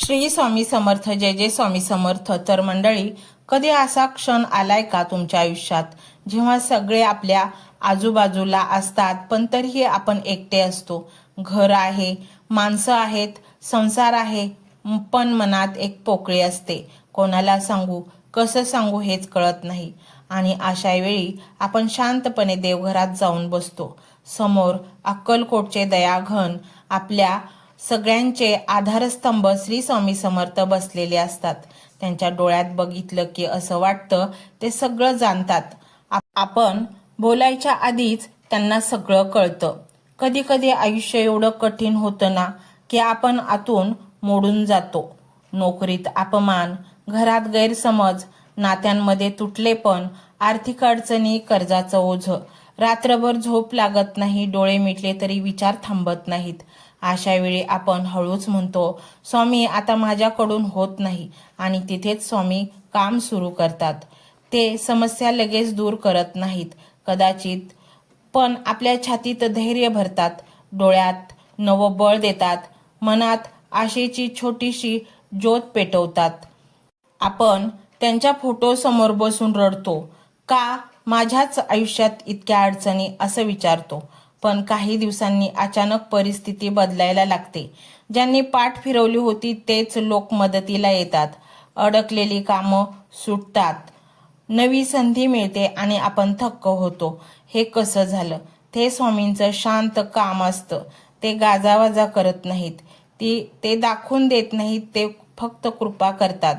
श्री स्वामी समर्थ. जय जय स्वामी समर्थ. तर मंडळी, कधी असा क्षण आलाय का तुमच्या आयुष्यात जेव्हा सगळे आपल्या आजूबाजूला असतात पण तरीही आपण एकटे असतो? घर आहे, माणसं आहेत, संसार आहे, पण मनात एक पोकळी असते. कोणाला सांगू, कसं सांगू हेच कळत नाही. आणि अशा वेळी आपण शांतपणे देवघरात जाऊन बसतो. समोर अक्कलकोटचे दयाघन, आपल्या सगळ्यांचे आधारस्तंभ श्री स्वामी समर्थ बसलेले असतात. त्यांच्या डोळ्यात बघितलं की असं वाटतं ते सगळं जाणतात. आपण बोलायच्या आधीच त्यांना सगळं कळतं. कधी कधी आयुष्य एवढं कठीण होतं ना की आपण आतून मोडून जातो. नोकरीत अपमान, घरात गैरसमज, नात्यांमध्ये तुटलेपण, आर्थिक अडचणी, कर्जाचं ओझं. रात्रभर झोप लागत नाही, डोळे मिटले तरी विचार थांबत नाहीत. अशा वेळी आपण हळूच म्हणतो, स्वामी आता माझ्याकडून होत नाही. आणि तिथेच स्वामी काम सुरू करतात. ते समस्या लगेच दूर करत नाहीत कदाचित, पण आपल्या छातीत धैर्य भरतात, डोळ्यात नवं बळ देतात, मनात आशेची छोटीशी ज्योत पेटवतात. आपण त्यांच्या फोटो समोर बसून रडतो, का माझ्याच आयुष्यात इतक्या अडचणी, असं विचारतो. पण काही दिवसांनी अचानक परिस्थिती बदलायला लागते. ज्यांनी पाठ फिरवली होती तेच लोक मदतीला येतात. अडकलेली कामं सुटतात, नवी संधी मिळते आणि आपण थक्क होतो. हे कसं झालं? ते स्वामींचं शांत काम असतं. ते गाजावाजा करत नाहीत, ते दाखवून देत नाहीत, ते फक्त कृपा करतात.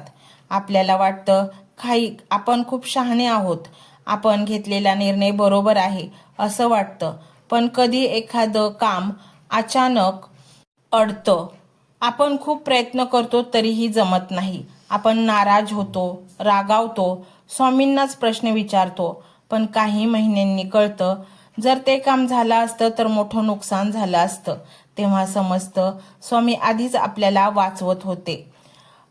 आपल्याला वाटतं आपण खूप शहाणे आहोत, आपण घेतलेला निर्णय बरोबर आहे असं वाटतं. पण कधी एखादं काम अचानक अडतं. आपण खूप प्रयत्न करतो तरीही जमत नाही. आपण नाराज होतो, रागावतो, स्वामींनाच प्रश्न विचारतो. पण काही महिन्यांनी कळतं, जर ते काम झालं असतं तर मोठं नुकसान झालं असतं. तेव्हा समजतं स्वामी आधीच आपल्याला वाचवत होते.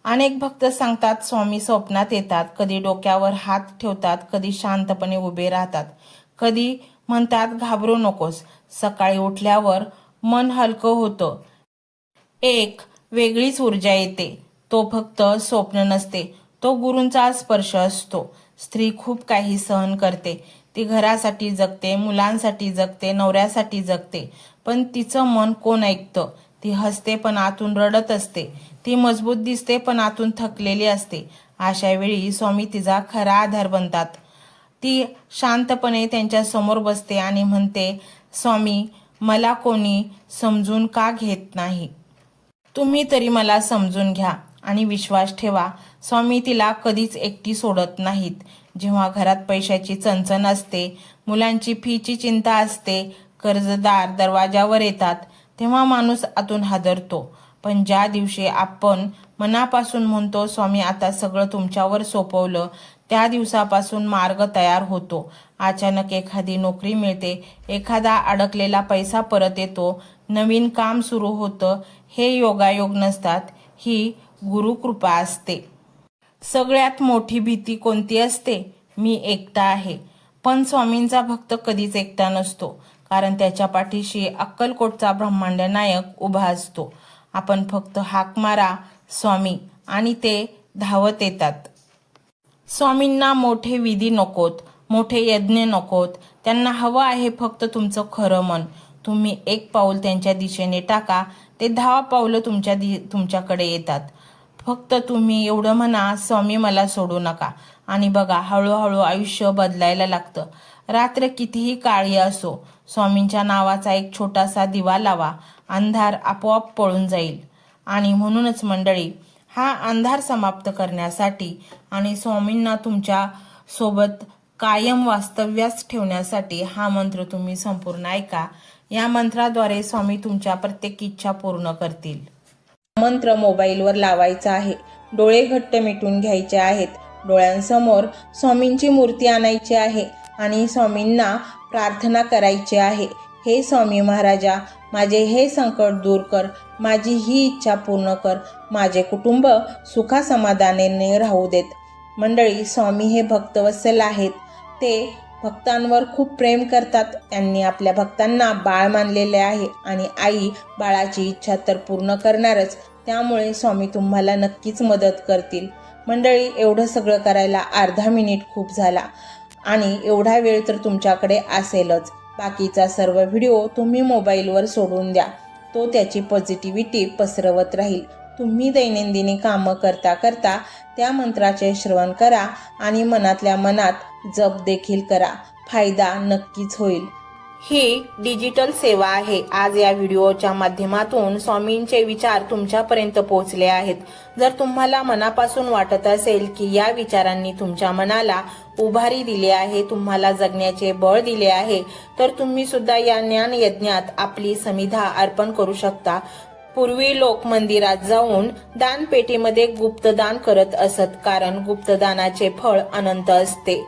अनेक भक्त सांगतात, स्वामी स्वप्नात येतात, कधी डोक्यावर हात ठेवतात, कधी शांतपणे उभे राहतात, कधी म्हणतात घाबरू नकोस. सकाळी उठल्यावर मन हलकं होतं, एक वेगळीच ऊर्जा येते. तो फक्त स्वप्न नसते, तो गुरूंचा स्पर्श असतो. स्त्री खूप काही सहन करते. ती घरासाठी जगते, मुलांसाठी जगते, नवऱ्यासाठी जगते, पण तिचं मन कोण ऐकतं? ती हसते पण आतून रडत असते. ती मजबूत दिसते पण आतून थकलेली असते. अशा वेळी स्वामी तिचा खरा आधार बनतात. ती शांतपणे त्यांच्या समोर बसते आणि म्हणते, स्वामी मला कोणी समजून का घेत नाही? तुम्ही तरी मला समजून घ्या. आणि विश्वास ठेवा, स्वामी तिला कधीच एकटी सोडत नाहीत. जेव्हा घरात पैशाची चणचण असते, मुलांची फीची चिंता असते, कर्जदार दरवाजावर येतात, तेव्हा माणूस आतून हादरतो. पण ज्या दिवशी आपण मनापासून म्हणतो, स्वामी आता सगळं तुमच्यावर सोपवलं, त्या दिवसापासून मार्ग तयार होतो. अचानक एखादी नोकरी मिळते, एखादा अडकलेला पैसा परत येतो, नवीन काम सुरू होतं. हे योगायोग नसतात, ही गुरुकृपा असते. सगळ्यात मोठी भीती कोणती असते? मी एकटा आहे. पण स्वामींचा भक्त कधीच एकटा नसतो, कारण त्याच्या पाठीशी अक्कलकोटचा ब्रह्मांड नायक उभा असतो. आपण फक्त हाक मारा स्वामी आणि ते धावत येतात. स्वामींना मोठे विधी नकोत, मोठे यज्ञ नकोत. त्यांना हवं आहे फक्त तुमचं खरं मन. तुम्ही एक पाऊल त्यांच्या दिशेने टाका, ते 10 पावलं तुमच्याकडे येतात. फक्त तुम्ही एवढं म्हणा, स्वामी मला सोडू नका. आणि बघा, हळूहळू आयुष्य बदलायला लागतं. रात्र कितीही काळी असो, स्वामींच्या नावाचा एक छोटासा दिवा लावा, अंधार आपोआप पळून जाईल. आणि म्हणूनच मंडळी, हा अंधार समाप्त करण्यासाठी आणि स्वामींना तुमच्या सोबत कायम वास्तव्यास ठेवण्यासाठी हा मंत्र तुम्ही संपूर्ण ऐका. या मंत्राद्वारे स्वामी तुमच्या प्रत्येक इच्छा पूर्ण करतील. मंत्र मोबाईलवर लावायचा आहे, डोळे घट्ट मिटून घ्यायचे आहेत, डोळ्यांसमोर स्वामींची मूर्ती आणायची आहे आणि स्वामींना प्रार्थना करायची आहे. हे स्वामी महाराजा, माझे हे संकट दूर कर, माझी ही इच्छा पूर्ण कर, माझे कुटुंब सुखासमाधानाने राहू देत. मंडळी, स्वामी हे भक्तवत्सल आहेत. ते भक्तांवर खूप प्रेम करतात. त्यांनी आपल्या भक्तांना बाळ मानलेले आहे आणि आई बाळाची इच्छा तर पूर्ण करणारच, त्यामुळे स्वामी तुम्हाला नक्कीच मदत करतील. मंडळी, एवढं सगळं करायला अर्धा मिनिट खूप झाला आणि एवढा वेळ तर तुमच्याकडे असेलच. बाकीचा सर्व व्हिडिओ तुम्ही मोबाईलवर सोडून द्या, तो त्याची पॉझिटिव्हिटी पसरवत राहील. तुम्ही दैनंदिनी कामं करता करता त्या मंत्राचे श्रवण करा आणि मनातल्या मनात जप देखील करा. फायदा नक्कीच होईल. ही डिजिटल सेवा आहे. आज या व्हिडिओच्या माध्यमातून स्वामींचे विचार तुमच्यापर्यंत पोहोचले आहेत. जर तुम्हाला मनापासून वाटत असेल की या विचारांनी तुमच्या मनाला उभारी दिली आहे, तुम्हाला जगण्याचे बळ दिले आहे, तर तुम्ही सुद्धा या ज्ञान यज्ञात आपली समिधा अर्पण करू शकता. पूर्वी लोक मंदिरात जाऊन दानपेटीमध्ये गुप्तदान करत असत, कारण गुप्तदानाचे फळ अनंत असते.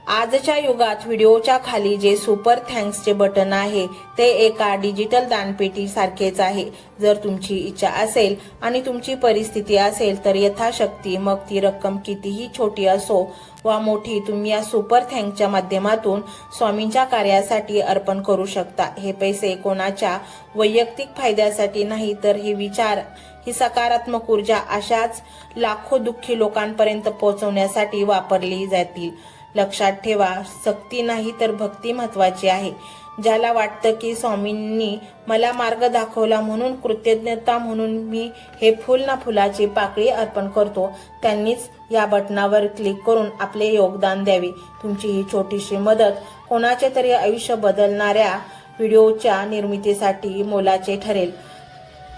आजच्या युगात व्हिडिओच्या खाली जे सुपर थँक्सचे बटन आहे ते एका डिजिटल दानपेटी सारखेच आहे. जर तुमची इच्छा असेल आणि तुमची परिस्थिती असेल तर यथाशक्ती, मग ती रक्कम कितीही छोटी असो वा मोठी, तुम्ही या सुपर थँक्सच्या माध्यमातून स्वामींच्या कार्यासाठी अर्पण करू शकता. हे पैसे कोणाच्या वैयक्तिक फायद्यासाठी नाही, तर हे विचार, ही सकारात्मक ऊर्जा अशाच लाखो दुःखी लोकांपर्यंत पोहोचवण्यासाठी वापरली जातील. लक्षात ठेवा, सक्ती नाही तर भक्ती महत्वाची आहे. ज्याला वाटतं की स्वामींनी मला मार्ग दाखवला म्हणून कृतज्ञता म्हणून मी हे फुल ना फुलाची पाकळी अर्पण करतो, त्यांनीच या बटनावर क्लिक करून आपले योगदान द्यावे. तुमची ही छोटीशी मदत कोणाचे तरी आयुष्य बदलणाऱ्या व्हिडिओच्या निर्मितीसाठी मोलाचे ठरेल.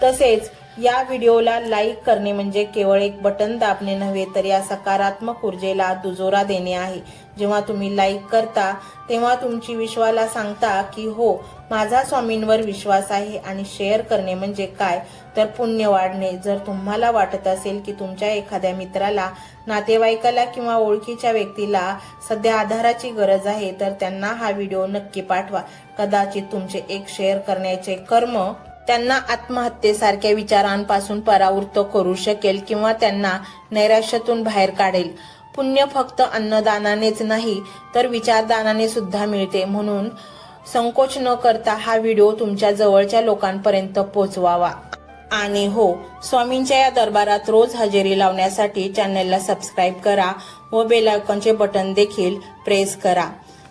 तसेच या व्हिडिओला लाईक करणे म्हणजे केवळ एक बटन दाबणे नव्हे, तर या सकारात्मक ऊर्जेला दुजोरा देणे आहे. जेव्हा तुम्ही लाईक करता तेव्हा तुमची विश्वाला सांगता की हो, माझा स्वामींवर विश्वास आहे. आणि शेअर करणे म्हणजे काय, तर पुण्य वाढणे. जर तुम्हाला वाटत असेल की तुमच्या एखाद्या मित्राला, नातेवाईकाला किंवा ओळखीच्या व्यक्तीला सध्या आधाराची गरज आहे, तर त्यांना हा व्हिडिओ नक्की पाठवा. कदाचित तुमचे एक शेअर करण्याचे कर्म त्यांना आत्महत्येसारख्या विचारांपासून परावृत्त करू शकेल किंवा त्यांना नैराश्यातून बाहेर काढेल. पुण्य फक्त अन्नदानानेच नाही तर विचारदानाने सुद्धा मिळते. म्हणून संकोच न करता हा व्हिडिओ तुमच्या जवळच्या लोकांपर्यंत पोहोचवावा. आणि हो, स्वामींच्या या दरबारात रोज हजेरी लावण्यासाठी चॅनलला सबस्क्राईब करा व बेल आयकॉनचे बटन देखील प्रेस करा.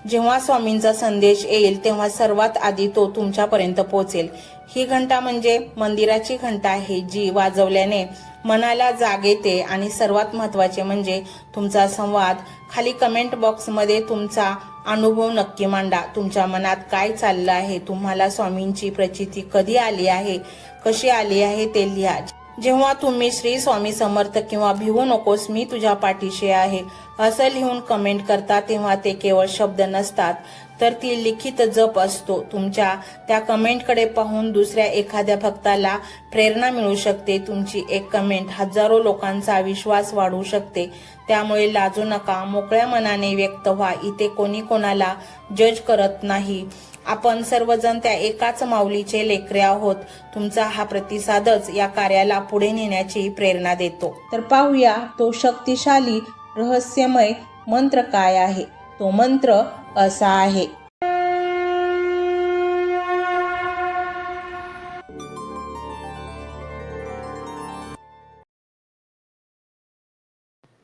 जेव्हा स्वामींचा संदेश येईल तेव्हा सर्वात आधी तो तुमच्यापर्यंत पोहोचेल. ही घंटा म्हणजे मंदिराची घंटा आहे, जी वाजवल्याने मनाला जाग येते. आणि सर्वात महत्त्वाचे म्हणजे तुमचा संवाद. खाली कमेंट बॉक्समध्ये तुमचा अनुभव नक्की मांडा. तुमच्या मनात काय चाललं आहे, तुम्हाला स्वामींची प्रचिती कधी आली आहे, कशी आली आहे ते लिहा. जेव्हा तुम्ही श्री स्वामी समर्थ किंवा भिवू नकोस, मी तुझ्या पाठीशी आहे असं लिहून कमेंट करता, तेव्हा ते केवळ शब्द नसतात, तर ती लिखित जप असतो. तुमच्या त्या कमेंटकडे पाहून दुसऱ्या एखाद्या भक्ताला प्रेरणा मिळू शकते. तुमची एक कमेंट हजारो लोकांचा विश्वास वाढवू शकते. त्यामुळे लाजू नका, मोकळ्या मनाने व्यक्त व्हा. इथे कोणी कोणाला जज करत नाही. आपण सर्वजण त्या एकाच माऊलीचे लेकरे आहोत. तुमचा हा प्रतिसादच या कार्याला पुढे नेण्याची प्रेरणा देतो. तर पाहूया तो शक्तिशाली रहस्यमय मंत्र काय आहे. तो मंत्र असा आहे.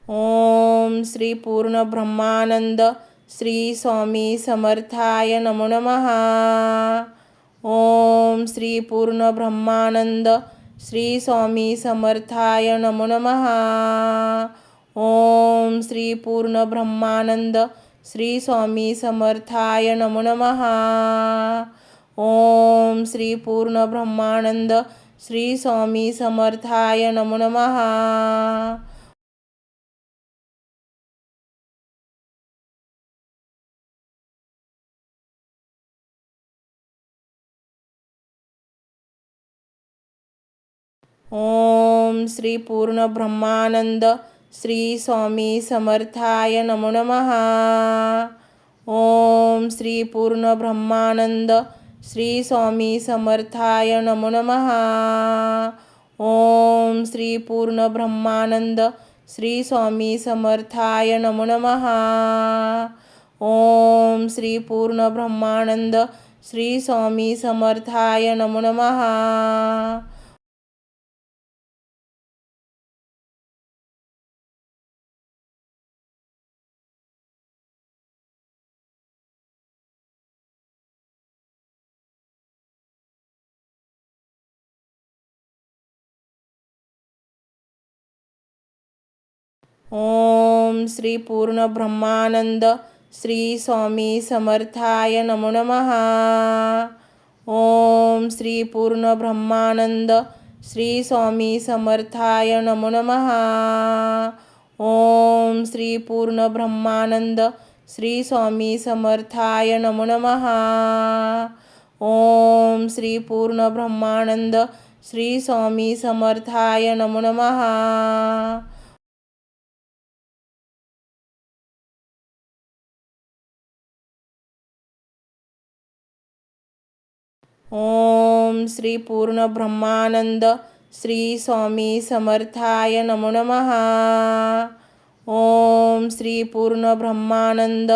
ओम श्री पूर्ण ब्रह्मानंद श्री स्वामी समर्थाय नमो नमः. ओम श्री पूर्ण ब्रह्मानंद श्री स्वामी समर्थाय नमो नमः. ओम श्री पूर्ण ब्रह्मानंद श्री स्वामी समर्थाय नमो नमः. ओम श्री पूर्ण ब्रह्मानंद श्री स्वामी समर्थाय नमो नमः. ओम श्री पूर्ण ब्रह्मानंद श्री स्वामी समर्थाय नमो नमः. ओम श्री पूर्ण ब्रह्मानंद श्री स्वामी समर्थाय नमो नमः. ओम श्री पूर्ण ब्रह्मानंद श्री स्वामी समर्थाय नमो नमः. ओम श्री पूर्ण ब्रह्मानंद श्री स्वामी समर्थाय नमो नमः. ओम श्री पूर्ण ब्रह्मानंद श्री स्वामी समर्थाय नमो नमः. ओम श्री पूर्ण ब्रह्मानंद श्री स्वामी समर्थाय नमो नमः. ओम श्री पूर्ण ब्रह्मानंद श्री स्वामी समर्थाय नमो नमः. ओम श्री पूर्ण ब्रह्मानंद श्री स्वामी समर्थाय नमो नमः. ओम श्री पूर्ण ब्रह्मानंद श्री स्वामी समर्थाय नमो नमः. ओम श्री पूर्ण ब्रह्मानंद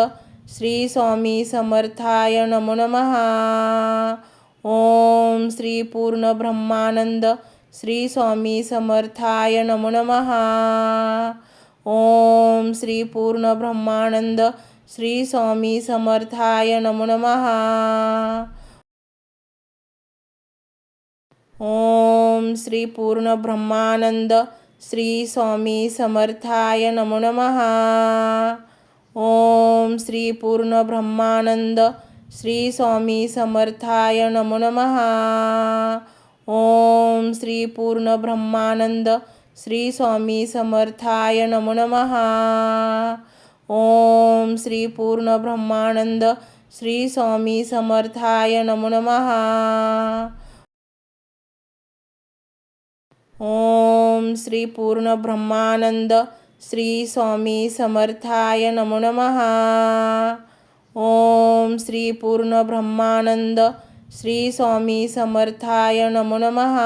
श्री स्वामी समर्थाय नमो नमः. ओम श्री पूर्ण ब्रह्मानंद श्री स्वामी समर्थाय नमो नमः. ओम श्री पूर्ण ब्रह्मानंद श्री स्वामी समर्थाय नमो नमः. ओम श्री पूर्ण ब्रह्मानंद श्री स्वामी समर्थाय नमो नमः. ओम श्री पूर्ण ब्रह्मानंद श्री स्वामी समर्थाय नमो नमः. ओम श्री पूर्ण ब्रह्मानंद श्री स्वामी समर्थाय नमो नमः. ओम श्री पूर्ण ब्रह्मानंद श्री स्वामी समर्थाय नमो नमः. ओम श्री पूर्ण ब्रह्मानंद श्री स्वामी समर्थाय नमो नमः. ओम श्री पूर्ण ब्रह्मानंद श्री स्वामी समर्थाय नमो नमः.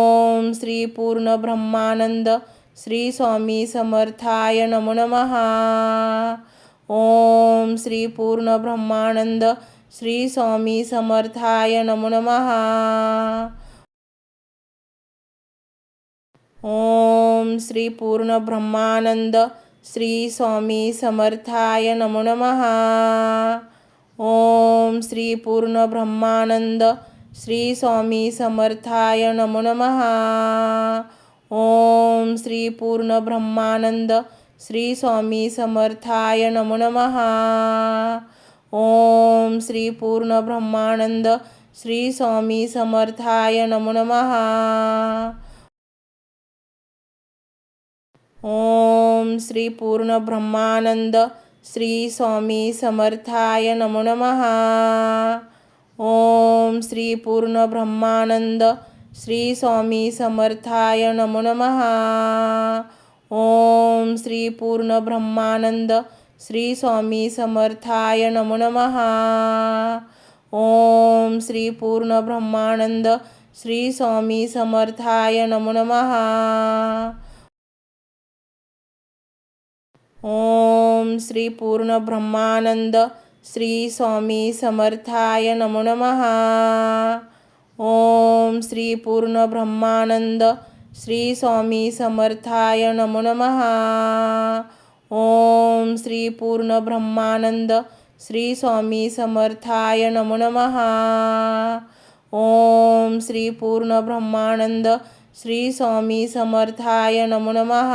ओम श्री पूर्ण ब्रह्मानंद श्री स्वामी समर्थाय नमो नमः. ओम श्री पूर्ण ब्रह्मानंद श्री स्वामी समर्थाय नमो नमः. ओम श्री पूर्ण ब्रह्मानंद श्री स्वामी समर्थाय नमो नमः. ओम श्री पूर्ण ब्रह्मानंद श्री स्वामी समर्थाय नमो नमः. ओम श्री पूर्ण ब्रह्मानंद श्री स्वामी समर्थाय नमो नमः. ओम श्री पूर्ण ब्रह्मानंद श्री स्वामी समर्थाय नमो नमः. ओम श्री पूर्ण ब्रह्मानंद श्री स्वामी समर्थाय नमो नमः. ओम श्री पूर्ण ब्रह्मानंद श्री स्वामी समर्थाय नमो नमः. ओम श्री पूर्ण ब्रह्मानंद श्री स्वामी समर्थाय नमो नमः. ओम श्री पूर्ण ब्रह्मानंद श्री स्वामी समर्थाय नमो नमः. ओम श्री पूर्ण ब्रह्मानंद श्री स्वामी समर्थाय नमो नमः. ओम श्री पूर्ण ब्रह्मानंद श्री स्वामी समर्थाय नमो नमः. ओम श्री पूर्ण ब्रह्मानंद श्री स्वामी समर्थाय नमो नमः. ओम श्री पूर्ण ब्रह्मानंद श्री स्वामी समर्थाय नमो नमः.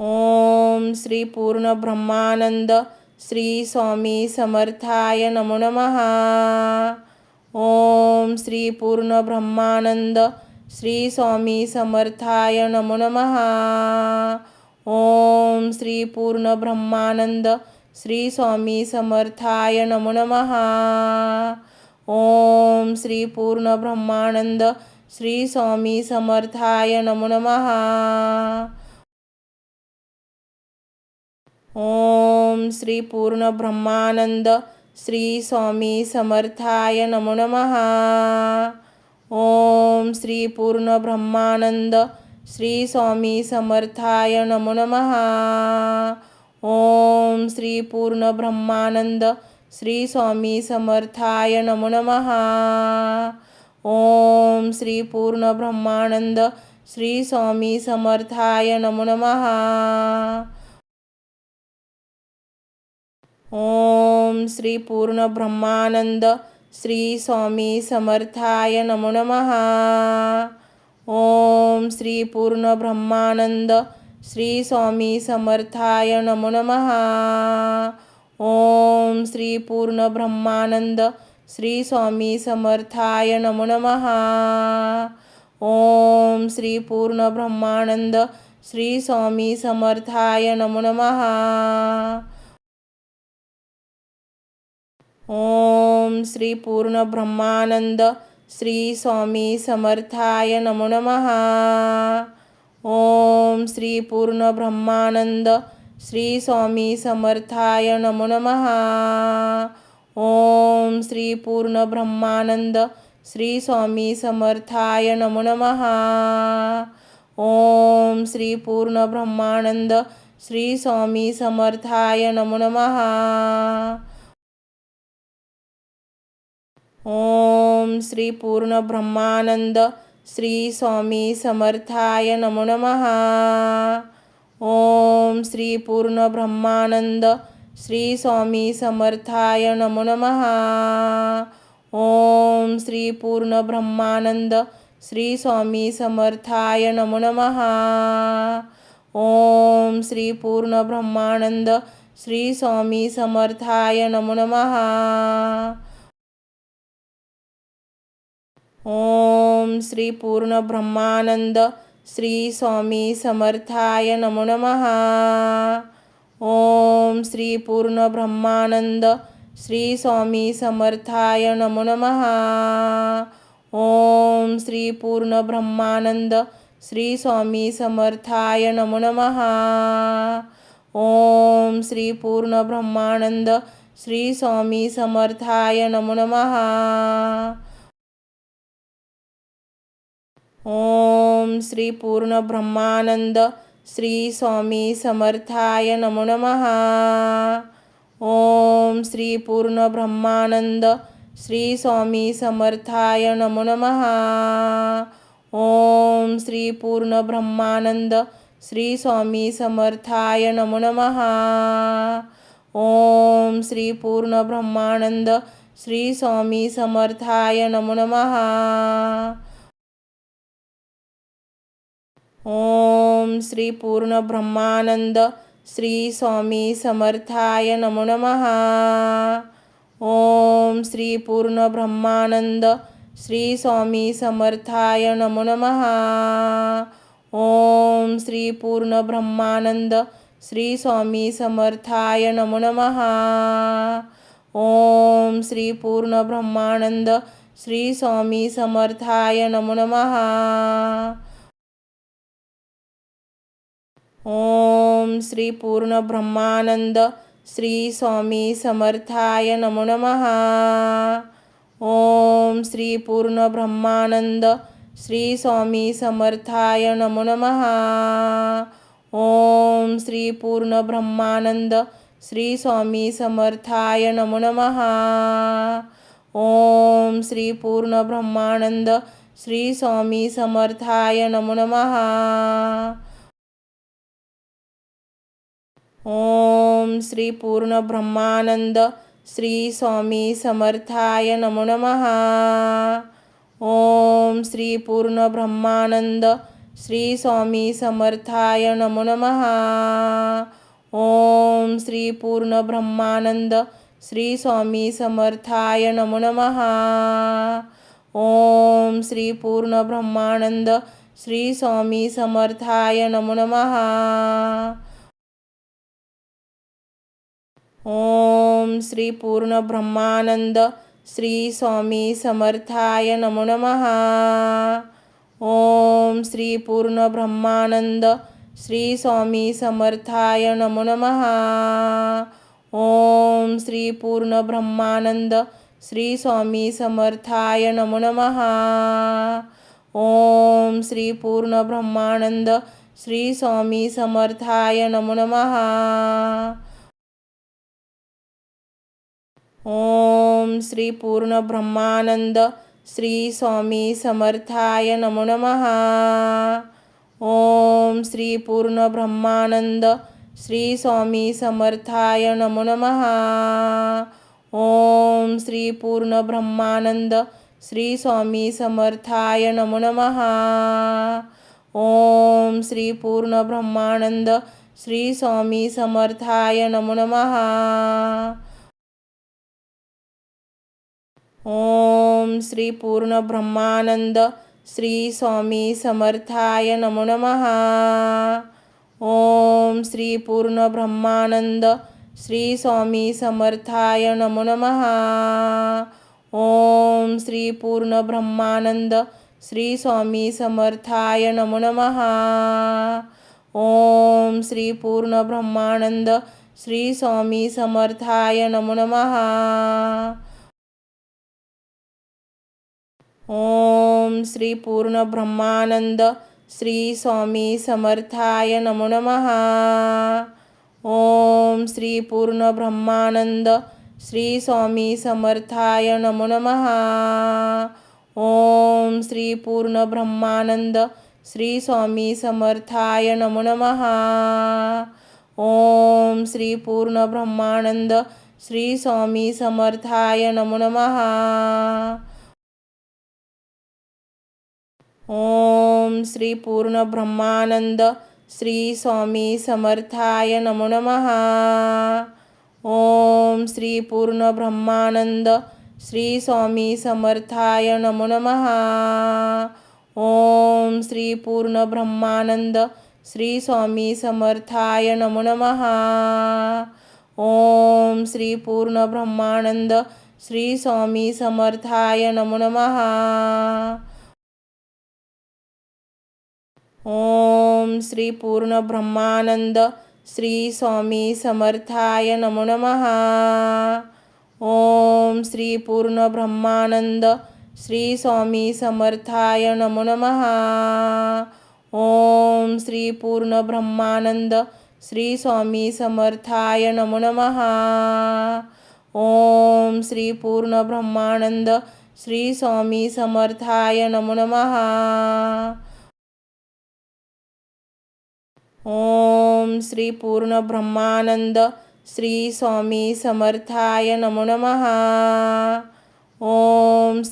ओम श्री पूर्ण ब्रह्मानंद श्री स्वामी समर्थाय नमो नमः. ओम श्री पूर्ण ब्रह्मानंद श्री स्वामी समर्थाय नमो नमः. ओम श्री पूर्ण ब्रह्मानंद श्री स्वामी समर्थाय नमो नमः. ओम श्री पूर्ण ब्रह्मानंद श्री स्वामी समर्थाय नमो नमः. ओम श्री पूर्ण ब्रह्मानंद श्री स्वामी समर्थाय नमो नमः. ओम श्री पूर्ण ब्रह्मानंद श्री स्वामी समर्थाय नमो नमः. ओम श्री पूर्ण ब्रह्मानंद श्री स्वामी समर्थाय नमो नमः. ओम श्री पूर्ण ब्रह्मानंद श्री स्वामी समर्थाय नमो नमः. ओम श्री पूर्ण ब्रह्मानंद श्री स्वामी समर्थाय नमो नमः. ओम श्री पूर्ण ब्रह्मानंद श्री स्वामी समर्थाय नमो नमः. ओम श्री पूर्ण ब्रह्मानंद श्री स्वामी समर्थाय नमो नमः. ओम श्री पूर्ण ब्रह्मानंद श्री स्वामी समर्थाय नमो नमः. ओम श्री पूर्ण ब्रह्मानंद श्री स्वामी समर्थाय नमो नमः. ओम श्री पूर्ण ब्रह्मानंद श्री स्वामी समर्थाय नमो नमः. ओम श्री पूर्ण ब्रह्मानंद श्री स्वामी समर्थाय नमो नमः. ओम श्री पूर्ण ब्रह्मानंद श्री स्वामी समर्थाय नमो नमः. ओम श्री पूर्ण ब्रह्मानंद श्री स्वामी समर्थाय नमो नमः. ओम श्री पूर्ण ब्रह्मानंद श्री स्वामी समर्थाय नमो नमः. ओम श्री पूर्ण ब्रह्मानंद श्री स्वामी समर्थाय नमो नमः. ओम श्री पूर्ण ब्रह्मानंद श्री स्वामी समर्थाय नमो नमः. ओम श्री पूर्ण ब्रह्मानंद श्री स्वामी समर्थाय नमो नमः. ओम श्री पूर्ण ब्रह्मानंद श्री स्वामी समर्थाय नमो नमः. ओम श्री पूर्ण ब्रह्मानंद श्री स्वामी समर्थाय नमो नमः. ओम श्री पूर्ण ब्रह्मानंद श्री स्वामी समर्थाय नमो नमः. ओम श्री पूर्ण ब्रह्मानंद श्री स्वामी समर्थाय नमो नमः. ओम श्री पूर्ण ब्रह्मानंद श्री स्वामी समर्थाय नमो नमः. ओम श्री पूर्ण ब्रह्मानंद श्री स्वामी समर्थाय नमो नमः. ओम श्री पूर्ण ब्रह्मानंद श्री स्वामी समर्थाय नमो नमः. ओम श्री पूर्ण ब्रह्मानंद श्री स्वामी समर्थाय नमो नमः. ओम श्री पूर्ण ब्रह्मानंद श्री स्वामी समर्थाय नमो नमः. ओम श्री पूर्ण ब्रह्मानंद श्री स्वामी समर्थाय नमो नमः. ओम श्री पूर्ण ब्रह्मानंद श्री स्वामी समर्थाय नमो नमः. ओम श्री पूर्ण ब्रह्मानंद श्री स्वामी समर्थाय नमो नमः. ओम श्री पूर्ण ब्रह्मानंद श्री स्वामी समर्थाय नमो नमः. ओम श्री पूर्ण ब्रह्मानंद श्री स्वामी समर्थाय नमो नमः. ओम श्री पूर्ण ब्रह्मानंद श्री स्वामी समर्थाय नमो नमः. ओम श्री पूर्ण ब्रह्मानंद श्री स्वामी समर्थाय नमो नमः. ओम श्री पूर्ण ब्रह्मानंद श्री स्वामी समर्थाय नमो नमः. ओम श्री पूर्ण ब्रह्मानंद श्री स्वामी समर्थाय नमो नमः. ओम श्री पूर्ण ब्रह्मानंद श्री स्वामी समर्थाय नमो नमः. ओम श्री पूर्ण ब्रह्मानंद श्री स्वामी समर्थाय नमो नमः. ओम श्री पूर्ण ब्रह्मानंद श्री स्वामी समर्थाय नमो नमः. ओम श्री पूर्ण ब्रह्मानंद श्री स्वामी समर्थाय नमो नमः. ओम श्री पूर्ण ब्रह्मानंद श्री स्वामी समर्थाय नमो नमः. ओम श्री पूर्ण ब्रह्मानंद श्री स्वामी समर्थाय नमो नमः. ओम श्री पूर्ण ब्रह्मानंद श्री स्वामी समर्थाय नमो नमः. ओम श्री पूर्ण ब्रह्मानंद श्री स्वामी समर्थाय नमो नमः. ओम श्री पूर्ण ब्रह्मानंद श्री स्वामी समर्थाय नमो नमः. ओम श्री पूर्ण ब्रह्मानंद श्री स्वामी समर्थाय नमो नमः. ओम श्री पूर्ण ब्रह्मानंद श्री स्वामी समर्थाय नमो नमः. ओम श्री पूर्ण ब्रह्मानंद श्री स्वामी समर्थाय नमो नमः. ओम श्री पूर्ण ब्रह्मानंद श्री स्वामी समर्थाय नमो नमः. ओम श्री पूर्ण ब्रह्मानंद श्री स्वामी समर्थाय नमो नमः. ओम श्री पूर्ण ब्रह्मानंद श्री स्वामी समर्थाय नमो नमः. ओम श्री पूर्ण ब्रह्मानंद श्री स्वामी समर्थाय नमो नमः. ओम श्री पूर्ण ब्रह्मानंद श्री स्वामी समर्थाय नमो नमः. ओम श्री पूर्ण ब्रह्मानंद श्री स्वामी समर्थाय नमो नमः. ओम श्री पूर्ण ब्रह्मानंद श्री स्वामी समर्थाय नमो नमः. ओम श्री पूर्ण ब्रह्मानंद श्री स्वामी समर्थाय नमो नमः. ओम श्री पूर्ण ब्रह्मानंद श्री स्वामी समर्थाय नमो नमः. ओम श्री पूर्ण ब्रह्मानंद श्री स्वामी समर्थाय नमो नमः. ओम श्री पूर्ण ब्रह्मानंद श्री स्वामी समर्थाय नमो नमः. ओम श्री पूर्ण ब्रह्मानंद श्री स्वामी समर्थाय नमो नमः. ओम श्री पूर्ण ब्रह्मानंद श्री स्वामी समर्थाय नमो नमः. ओम श्री पूर्ण ब्रह्मानंद श्री स्वामी समर्थाय नमो नमः. ओम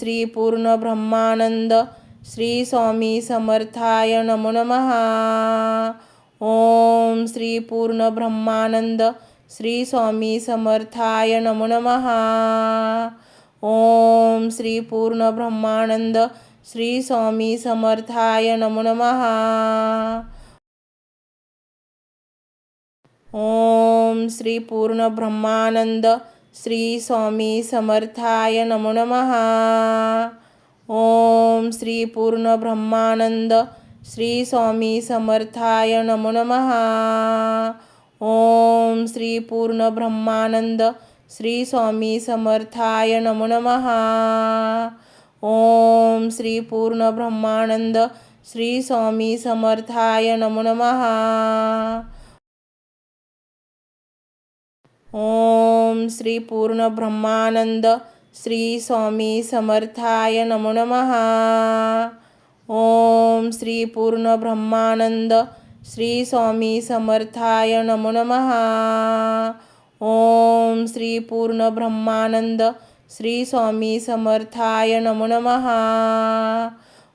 श्री पूर्ण ब्रह्मानंद श्री स्वामी समर्थाय नमो नमः. ओम श्री पूर्ण ब्रह्मानंद श्री स्वामी समर्थाय नमो नमः. ओम श्री पूर्ण ब्रह्मानंद श्री स्वामी समर्थाय नमो नमः. ओम श्री पूर्ण ब्रह्मानंद श्री स्वामी समर्थाय नमो नमः. ओम श्री पूर्ण ब्रह्मानंद श्री स्वामी समर्थाय नमो नमः. ओम श्री पूर्ण ब्रह्मानंद श्री स्वामी समर्थाय नमो नमः. ओम श्री पूर्ण ब्रह्मानंद श्री स्वामी समर्थाय नमो नमः. ओम श्री पूर्ण ब्रह्मानंद श्री स्वामी समर्थाय नमो नमः. ओम श्री पूर्ण ब्रह्मानंद श्री स्वामी समर्थाय नमो नमः. ओम श्री पूर्ण ब्रह्मानंद श्री स्वामी समर्थाय नमो नमः.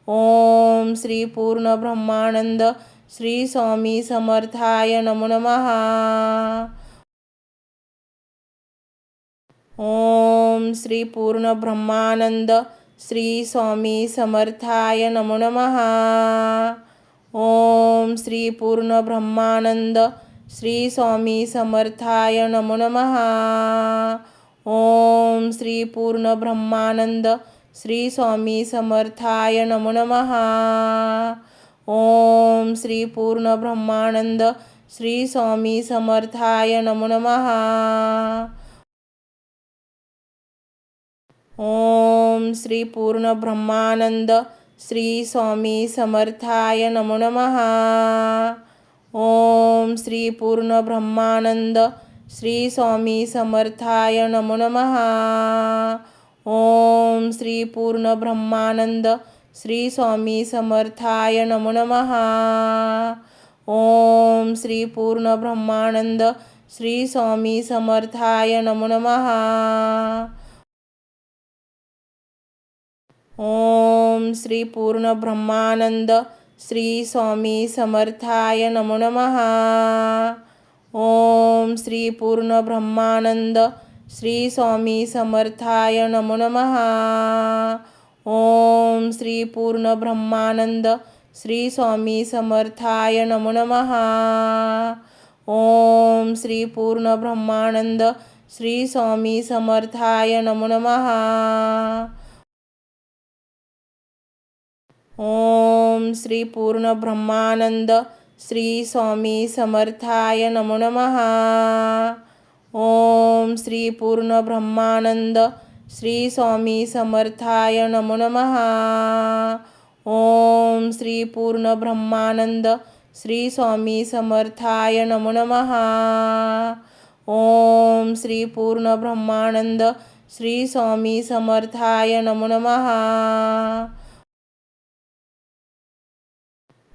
ओम श्री पूर्ण ब्रह्मानंद श्री स्वामी समर्थाय नमो नमः. ओम श्री पूर्ण ब्रह्मानंद श्री स्वामी समर्थाय नमो नमः. ओम श्री पूर्ण ब्रह्मानंद श्री स्वामी समर्थाय नमो नमः. ओम श्री पूर्ण ब्रह्मानंद श्री स्वामी समर्थाय नमो नमः. ओम श्री पूर्ण ब्रह्मानंद श्री स्वामी समर्थाय नमो नमः. ओम श्री पूर्ण ब्रह्मानंद श्री स्वामी समर्थाय नमो नमः. ओम श्री पूर्ण ब्रह्मानंद श्री स्वामी समर्थाय नमो नमः. ओम श्री पूर्ण ब्रह्मानंद श्री स्वामी समर्थाय नमो नमः. ओम श्री पूर्ण ब्रह्मानंद श्री स्वामी समर्थाय नमो नमः. ओम श्री पूर्ण ब्रह्मानंद श्री स्वामी समर्थाय नमो नमः. ओम श्री पूर्ण ब्रह्मानंद श्री स्वामी समर्थाय नमो नमः. ओम श्री पूर्ण ब्रह्मानंद श्री स्वामी समर्थाय नमो नमः. ओम श्री पूर्ण ब्रह्मानंद श्री स्वामी समर्थाय नमो नमः. ओम श्री पूर्ण ब्रह्मानंद श्री स्वामी समर्थाय नमो नमः. ओम श्री पूर्ण ब्रह्मानंद श्री स्वामी समर्थाय नमो नमः. ओम श्री पूर्ण ब्रह्मानंद श्री स्वामी समर्थाय नमो नमः. ओम श्री पूर्ण ब्रह्मानंद श्री स्वामी समर्थाय नमो नमः.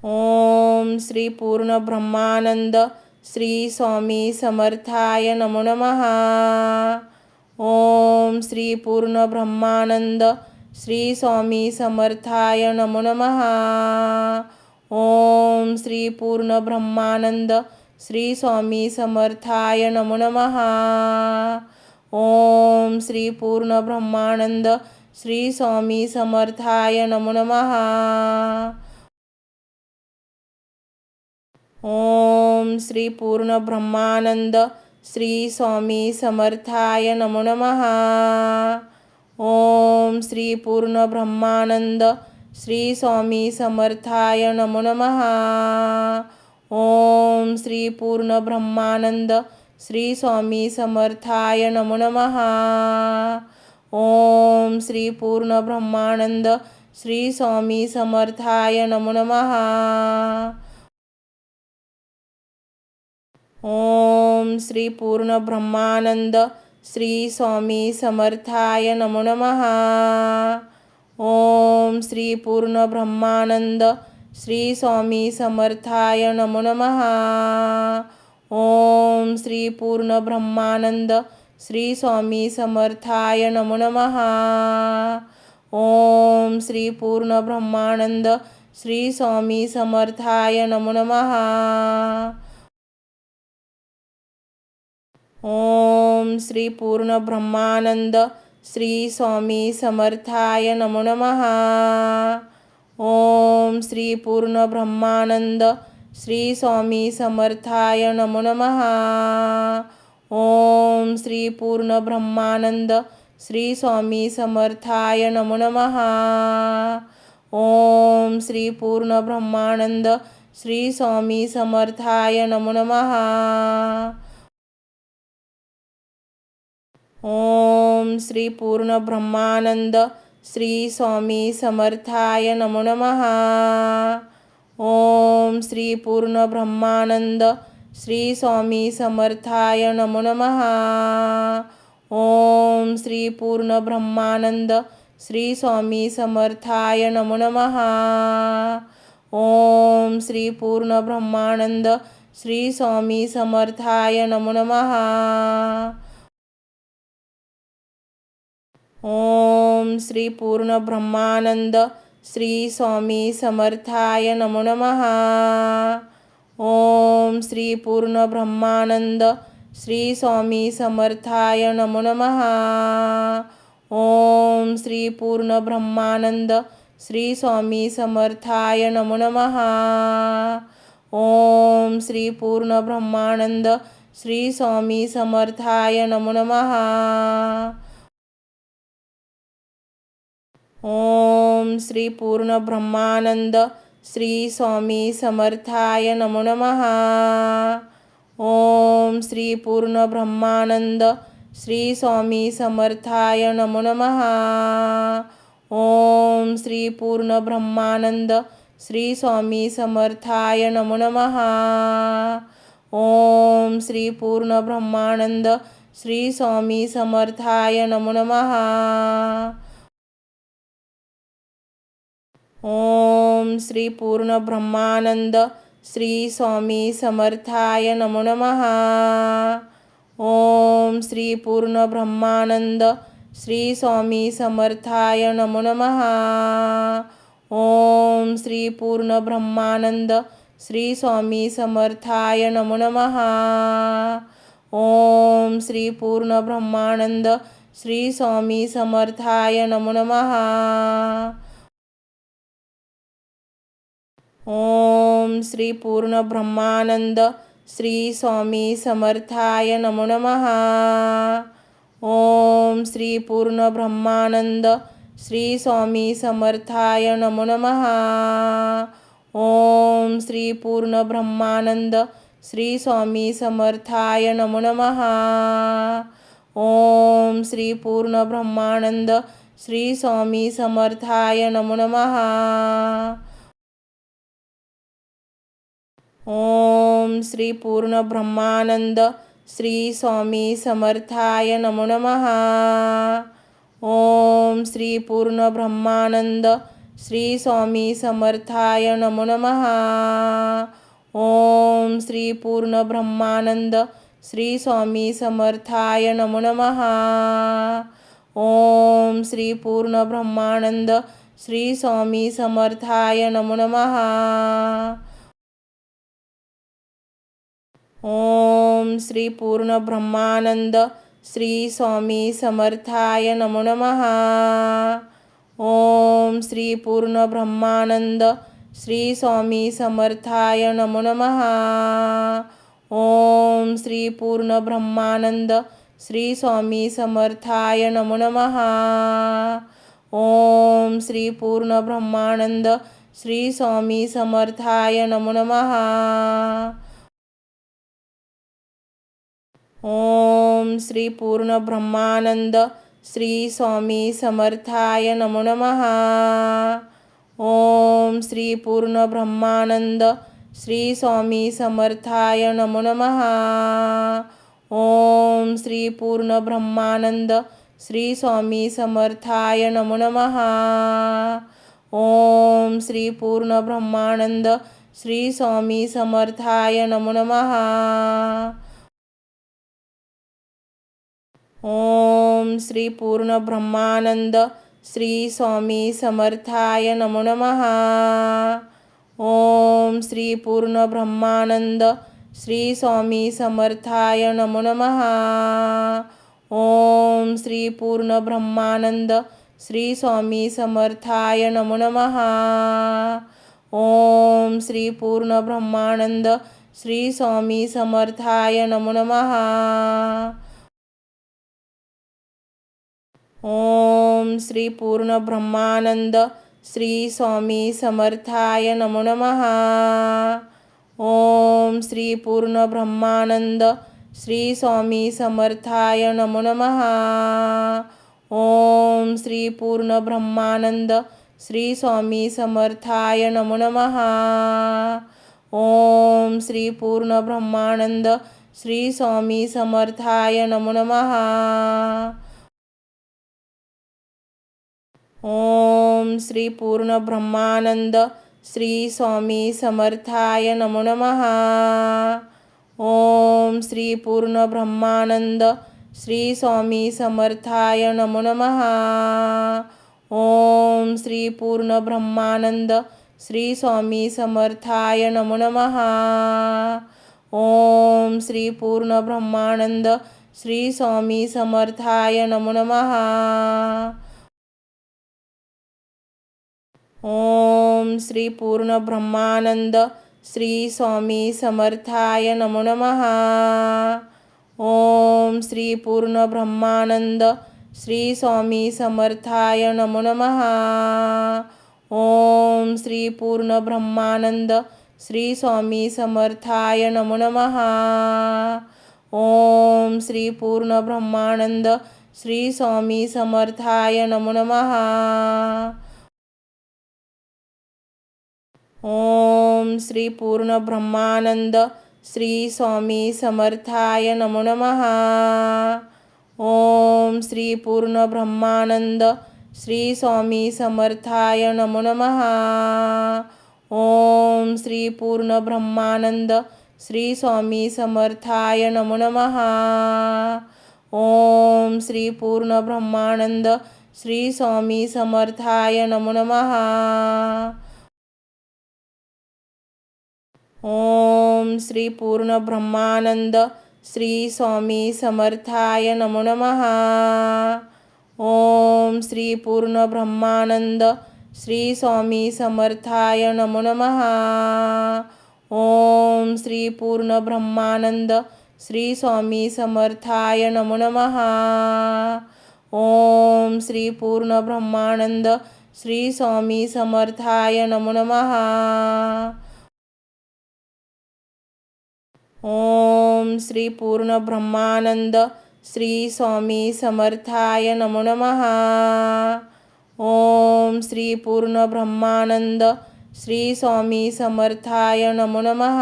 ओम श्री पूर्ण ब्रह्मानंद श्री स्वामी समर्थाय नमो नमः. ओम श्री पूर्ण ब्रह्मानंद श्री स्वामी समर्थाय नमो नमः. ओम श्री पूर्ण ब्रह्मानंद श्री स्वामी समर्थाय नमो नमः. ओम श्री पूर्ण ब्रह्मानंद श्री स्वामी समर्थाय नमो नमः. ओम श्री पूर्ण ब्रह्मानंद श्री स्वामी समर्थाय नमो नमः. ओम श्री पूर्ण ब्रह्मानंद श्री स्वामी समर्थाय नमो नमः. ओम श्री पूर्ण ब्रह्मानंद श्री स्वामी समर्थाय नमो नमः. ओम श्री पूर्ण ब्रह्मानंद श्री स्वामी समर्थाय नमो नमः. ओम श्री पूर्ण ब्रह्मानंद श्री स्वामी समर्थाय नमो नमः. ओम श्री पूर्ण ब्रह्मानंद श्री स्वामी समर्थाय नमो नमः. ओम श्री पूर्ण ब्रह्मानंद श्री स्वामी समर्थाय नमो नमः. ओम श्री पूर्ण ब्रह्मानंद श्री स्वामी समर्थाय नमो नमः. ओम श्री पूर्ण ब्रह्मानंद श्री स्वामी समर्थाय नमो नमः. ओम श्री पूर्ण ब्रह्मानंद श्री स्वामी समर्थाय नमो नमः. ओम श्री पूर्ण ब्रह्मानंद श्री स्वामी समर्थाय नमो नमः. ओम श्री पूर्ण ब्रह्मानंद श्री स्वामी समर्थाय नमो नमः. ओम श्री पूर्ण ब्रह्मानंद श्री स्वामी समर्थाय नमो नमः. ओम श्री पूर्ण ब्रह्मानंद श्री स्वामी समर्थाय नमो नमः. ओम श्री पूर्ण ब्रह्मानंद श्री स्वामी समर्थाय नमो नमः. ओम श्री पूर्ण ब्रह्मानंद श्री स्वामी समर्थाय नमो नमः. ओम श्री पूर्ण ब्रह्मानंद श्री स्वामी समर्थाय नमो नमः. ओम श्री पूर्ण ब्रह्मानंद श्री स्वामी समर्थाय नमो नमः. ओम श्री पूर्ण ब्रह्मानंद श्री स्वामी समर्थाय नमो नमः. ओम श्री पूर्ण ब्रह्मानंद श्री स्वामी समर्थाय नमो नमः. ओम श्री पूर्ण ब्रह्मानंद श्री स्वामी समर्थाय नमो नमः. ओम श्री पूर्ण ब्रह्मानंद श्री स्वामी समर्थाय नमो नमः. ओम श्री पूर्ण ब्रह्मानंद श्री स्वामी समर्थाय नमो नमः. ओम श्री पूर्ण ब्रह्मानंद श्री स्वामी समर्थाय नमो नमः. ओम श्री पूर्ण ब्रह्मानंद श्री स्वामी समर्थाय नमो नमः. ओम श्री पूर्ण ब्रह्मानंद श्री स्वामी समर्थाय नमो नमः. ओम श्री पूर्ण ब्रह्मानंद श्री स्वामी समर्थाय नमो नमः. ओम श्री पूर्ण ब्रह्मानंद श्री स्वामी समर्थाय नमो नमः. ओम श्री पूर्ण ब्रह्मानंद श्री स्वामी समर्थाय नमो नमः. ओम श्री पूर्ण ब्रह्मानंद श्री स्वामी समर्थाय नमो नमः. ओम श्री पूर्ण ब्रह्मानंद श्री स्वामी समर्थाय नमो नमः. ओम श्री पूर्ण ब्रह्मानंद श्री स्वामी समर्थाय नमो नमः. ओम श्री पूर्ण ब्रह्मानंद श्री स्वामी समर्थाय नमो नमः. ओम श्री पूर्ण ब्रह्मानंद श्री स्वामी समर्थाय नमो नमः. ओम श्री पूर्ण ब्रह्मानंद श्री स्वामी समर्थाय नमो नमः. ओम श्री पूर्ण ब्रह्मानंद श्री स्वामी समर्थाय नमो नमः. ओम श्री पूर्ण ब्रह्मानंद श्री स्वामी समर्थाय नमो नमः. ओम श्री पूर्ण ब्रह्मानंद श्री स्वामी समर्थाय नमो नमः. ओम श्री पूर्ण ब्रह्मानंद श्री स्वामी समर्थाय नमो नमः. ओम श्री पूर्ण ब्रह्मानंद श्री स्वामी समर्थाय नमो नमः. ओम श्री पूर्ण ब्रह्मानंद श्री स्वामी समर्थाय नमो नमः. ओम श्री पूर्ण ब्रह्मानंद श्री स्वामी समर्थाय नमो नमः. ओम श्री पूर्ण ब्रह्मानंद श्री स्वामी समर्थाय नमो नमः. ओम श्री पूर्ण ब्रह्मानंद श्री स्वामी समर्थाय नमो नमः. ओम श्री पूर्ण ब्रह्मानंद श्री स्वामी समर्थाय नमो नमः. ओम श्री पूर्ण ब्रह्मानंद श्री स्वामी समर्थाय नमो नमः. ओम श्री पूर्ण ब्रह्मानंद श्री स्वामी समर्थाय नमो नमः. ओम श्री पूर्ण ब्रह्मानंद श्री स्वामी समर्थाय नमो नमः. ओम श्री पूर्ण ब्रह्मानंद श्री स्वामी समर्थाय नमो नमः. ओम श्री पूर्ण ब्रह्मानंद श्री स्वामी समर्थाय नमो नमः. ओम श्री पूर्ण ब्रह्मानंद श्री स्वामी समर्थाय नमो नमः. ओम श्री पूर्ण ब्रह्मानंद श्री स्वामी समर्थाय नमो नमः. ओम श्री पूर्ण ब्रह्मानंद श्री स्वामी समर्थाय नमो नमः. ओम श्री पूर्ण ब्रह्मानंद श्री स्वामी समर्थाय नमो नमः. ओम श्री पूर्ण ब्रह्मानंद श्री स्वामी समर्थाय नमो नमः. ओम श्री पूर्ण ब्रह्मानंद श्री स्वामी समर्थाय नमो नमः. ओम श्री पूर्ण ब्रह्मानंद श्री स्वामी समर्थाय नमो नमः. ओम श्री पूर्ण ब्रह्मानंद श्री स्वामी समर्थाय नमो नमः. ओम श्री पूर्ण ब्रह्मानंद श्री स्वामी समर्थाय नमो नमः. ओम श्री पूर्ण ब्रह्मानंद श्री स्वामी समर्थाय नमो नमः. ओम श्री पूर्ण ब्रह्मानंद श्री स्वामी समर्थाय नमो नमः. ओम श्री पूर्ण ब्रह्मानंद श्री स्वामी समर्थाय नमो नमः. ओम श्री पूर्ण ब्रह्मानंद श्री स्वामी समर्थाय नमो नमः. ओम श्री पूर्ण ब्रह्मानंद श्री स्वामी समर्थाय नमो नमः. ओम श्री पूर्ण ब्रह्मानंद श्री स्वामी समर्थाय नमो नमः. ओम श्री पूर्ण ब्रह्मानंद श्री स्वामी समर्थाय नमो नमः. ओम श्री पूर्ण ब्रह्मानंद श्री स्वामी समर्थाय नमो नमः. ओम श्री पूर्ण ब्रह्मानंद श्री स्वामी समर्थाय नमो नमः. ओम श्री पूर्ण ब्रह्मानंद श्री स्वामी समर्थाय नमो नमः. ओम श्री पूर्ण ब्रह्मानंद श्री स्वामी समर्थाय नमो नमः.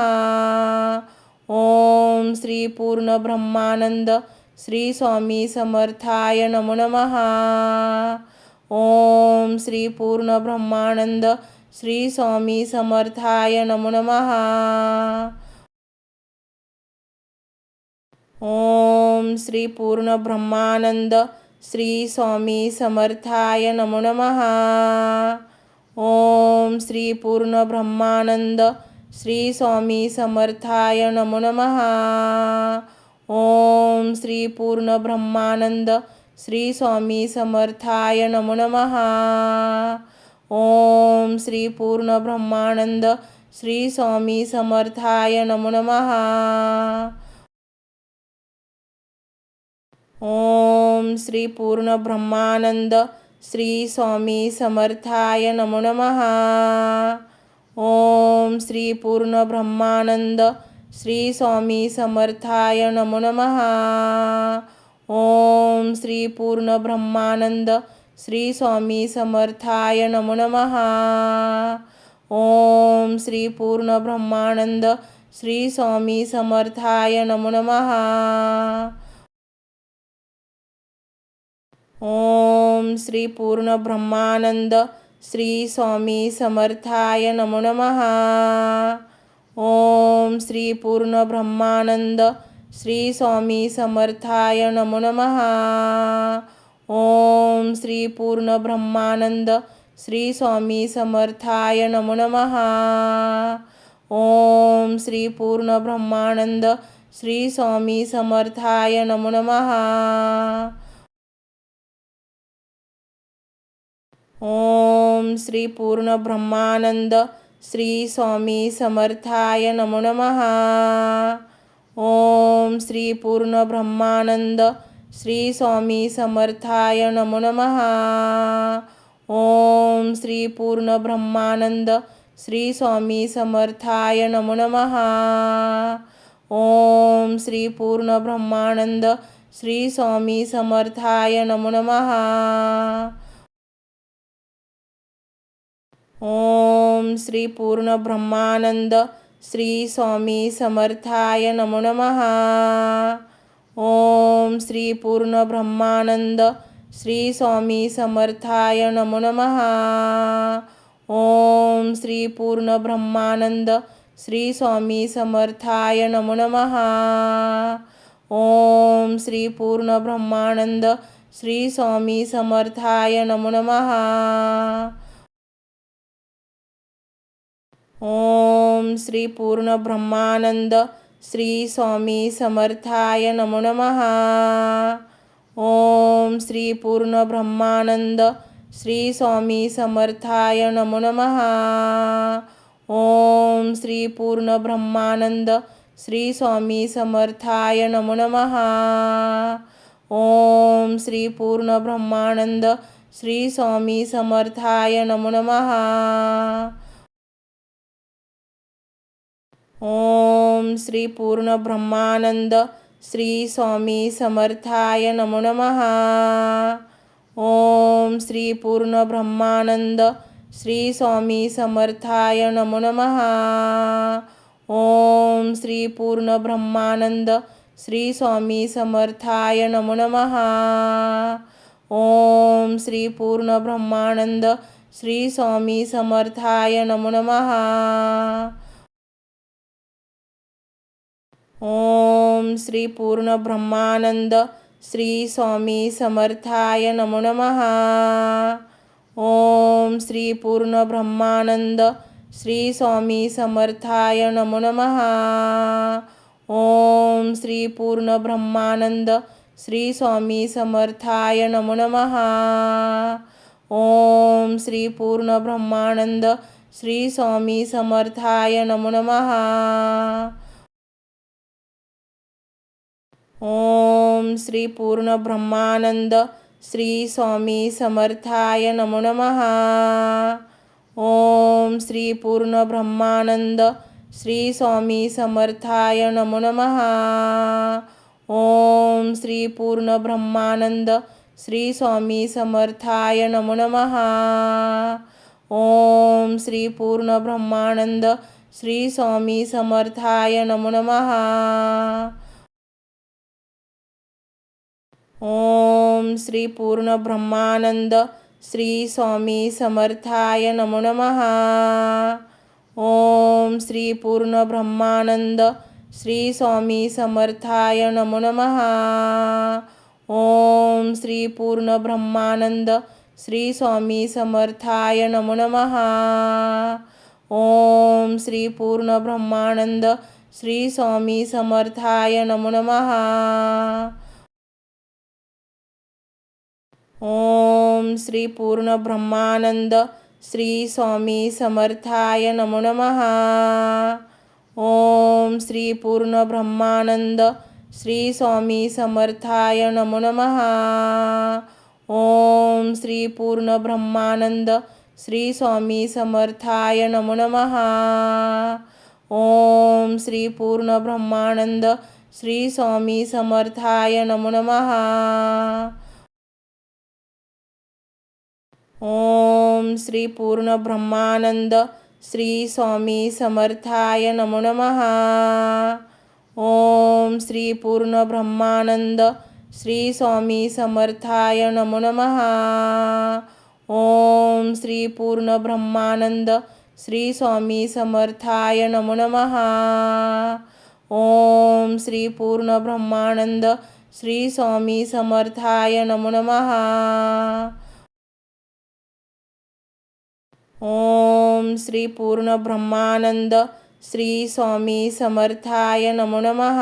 ओम श्री पूर्ण ब्रह्मानंद श्री स्वामी समर्थाय नमो नमः. ओम श्री पूर्ण ब्रह्मानंद श्री स्वामी समर्थाय नमो नमः. ओम श्री पूर्ण ब्रह्मानंद श्री स्वामी समर्थाय नमो नमः. ओम श्री पूर्ण ब्रह्मानंद श्री स्वामी समर्थाय नमो नमः. ओम श्री पूर्ण ब्रह्मानंद श्री स्वामी समर्थाय नमो नमः. ओम श्री पूर्ण ब्रह्मानंद श्री स्वामी समर्थाय नमो नमः. ओम श्री पूर्ण ब्रह्मानंद श्री स्वामी समर्थाय नमो नमः. ओम श्री पूर्ण ब्रह्मानंद श्री स्वामी समर्थाय नमो नमः. ओम श्री पूर्ण ब्रह्मानंद श्री स्वामी समर्थाय नमो नमः. ओम श्री पूर्ण ब्रह्मानंद श्री स्वामी समर्थाय नमो नमः. ओम श्री पूर्ण ब्रह्मानंद श्री स्वामी समर्थाय नमो नमः. ओम श्री पूर्ण ब्रह्मानंद श्री स्वामी समर्थाय नमो नमः. ओम श्री पूर्ण ब्रह्मानंद श्री स्वामी समर्थाय नमो नमः. ओम श्री पूर्ण ब्रह्मानंद श्री स्वामी समर्थाय नमो नमः. ओम श्री पूर्ण ब्रह्मानंद श्री स्वामी समर्थाय नमो नमः. ओम श्री पूर्ण ब्रह्मानंद श्री स्वामी समर्थाय नमो नमः. ओम श्री पूर्ण ब्रह्मानंद श्री स्वामी समर्थाय नमो नमः. ओम श्री पूर्ण ब्रह्मानंद श्री स्वामी समर्थाय नमो नमः. ओम श्री पूर्ण ब्रह्मानंद श्री स्वामी समर्थाय नमो नमः. ओम श्री पूर्ण ब्रह्मानंद श्री स्वामी समर्थाय नमो नमः. ओम श्री पूर्ण ब्रह्मानंद श्री स्वामी समर्थाय नमो नमः. ओम श्री पूर्ण ब्रह्मानंद श्री स्वामी समर्थाय नमो नमः. ओम श्री पूर्ण ब्रह्मानंद श्री स्वामी समर्थाय नमो नमः. ओम श्री पूर्ण ब्रह्मानंद श्री स्वामी समर्थाय नमो नमः. ओम श्री पूर्ण ब्रह्मानंद श्री स्वामी समर्थाय नमो नमः. ओम श्री पूर्ण ब्रह्मानंद श्री स्वामी समर्थाय नमो नमः. ओम श्री पूर्ण ब्रह्मानंद श्री स्वामी समर्थाय नमो नमः. ओम श्री पूर्ण ब्रह्मानंद श्री स्वामी समर्थाय नमो नमः. ओम श्री पूर्ण ब्रह्मानंद श्री स्वामी समर्थाय नमो नमः. ओम श्री पूर्ण ब्रह्मानंद श्री स्वामी समर्थाय नमो नमः. ओम श्री पूर्ण ब्रह्मानंद श्री स्वामी समर्थाय नमो नमः. ओम श्री पूर्ण ब्रह्मानंद श्री स्वामी समर्थाय नमो नमः. ओम श्री पूर्ण ब्रह्मानंद श्री स्वामी समर्थाय नमो नमः. ओम श्री पूर्ण ब्रह्मानंद श्री स्वामी समर्थाय नमो नमः. ओम श्री पूर्ण ब्रह्मानंद श्री स्वामी समर्थाय नमो नमः. ओम श्री पूर्ण ब्रह्मानंद श्री स्वामी समर्थाय नमो नमः. ओम श्री पूर्ण ब्रह्मानंद श्री स्वामी समर्थाय नमो नमः. ओम श्री पूर्ण ब्रह्मानंद श्री स्वामी समर्थाय नमो नमः. ओम श्री पूर्ण ब्रह्मानंद श्री स्वामी समर्थाय नमो नमः. ओम श्री पूर्ण ब्रह्मानंद श्री स्वामी समर्थाय नमो नमः. ओम श्री पूर्ण ब्रह्मानंद श्री स्वामी समर्थाय नमो नमः. ओम श्री पूर्ण ब्रह्मानंद श्री स्वामी समर्थाय नमो नमः. ओम श्री पूर्ण ब्रह्मानंद श्री स्वामी समर्थाय नमो नमः. ओम श्री पूर्ण ब्रह्मानंद श्री स्वामी समर्थाय नमो नमः. ओम श्री पूर्ण ब्रह्मानंद श्री स्वामी समर्थाय नमो नमः. ओम श्री पूर्ण ब्रह्मानंद श्री स्वामी समर्थाय नमो नमः. ओम श्री पूर्ण ब्रह्मानंद श्री स्वामी समर्थाय नमो नमः. ओम श्री पूर्ण ब्रह्मानंद श्री स्वामी समर्थाय नमो नमः. ओम श्री पूर्ण ब्रह्मानंद श्री स्वामी समर्थाय नमो नमः. ओम श्री पूर्ण ब्रह्मानंद श्री स्वामी समर्थाय नमो नमः. ओम श्री पूर्ण ब्रह्मानंद श्री स्वामी समर्थाय नमो नमः.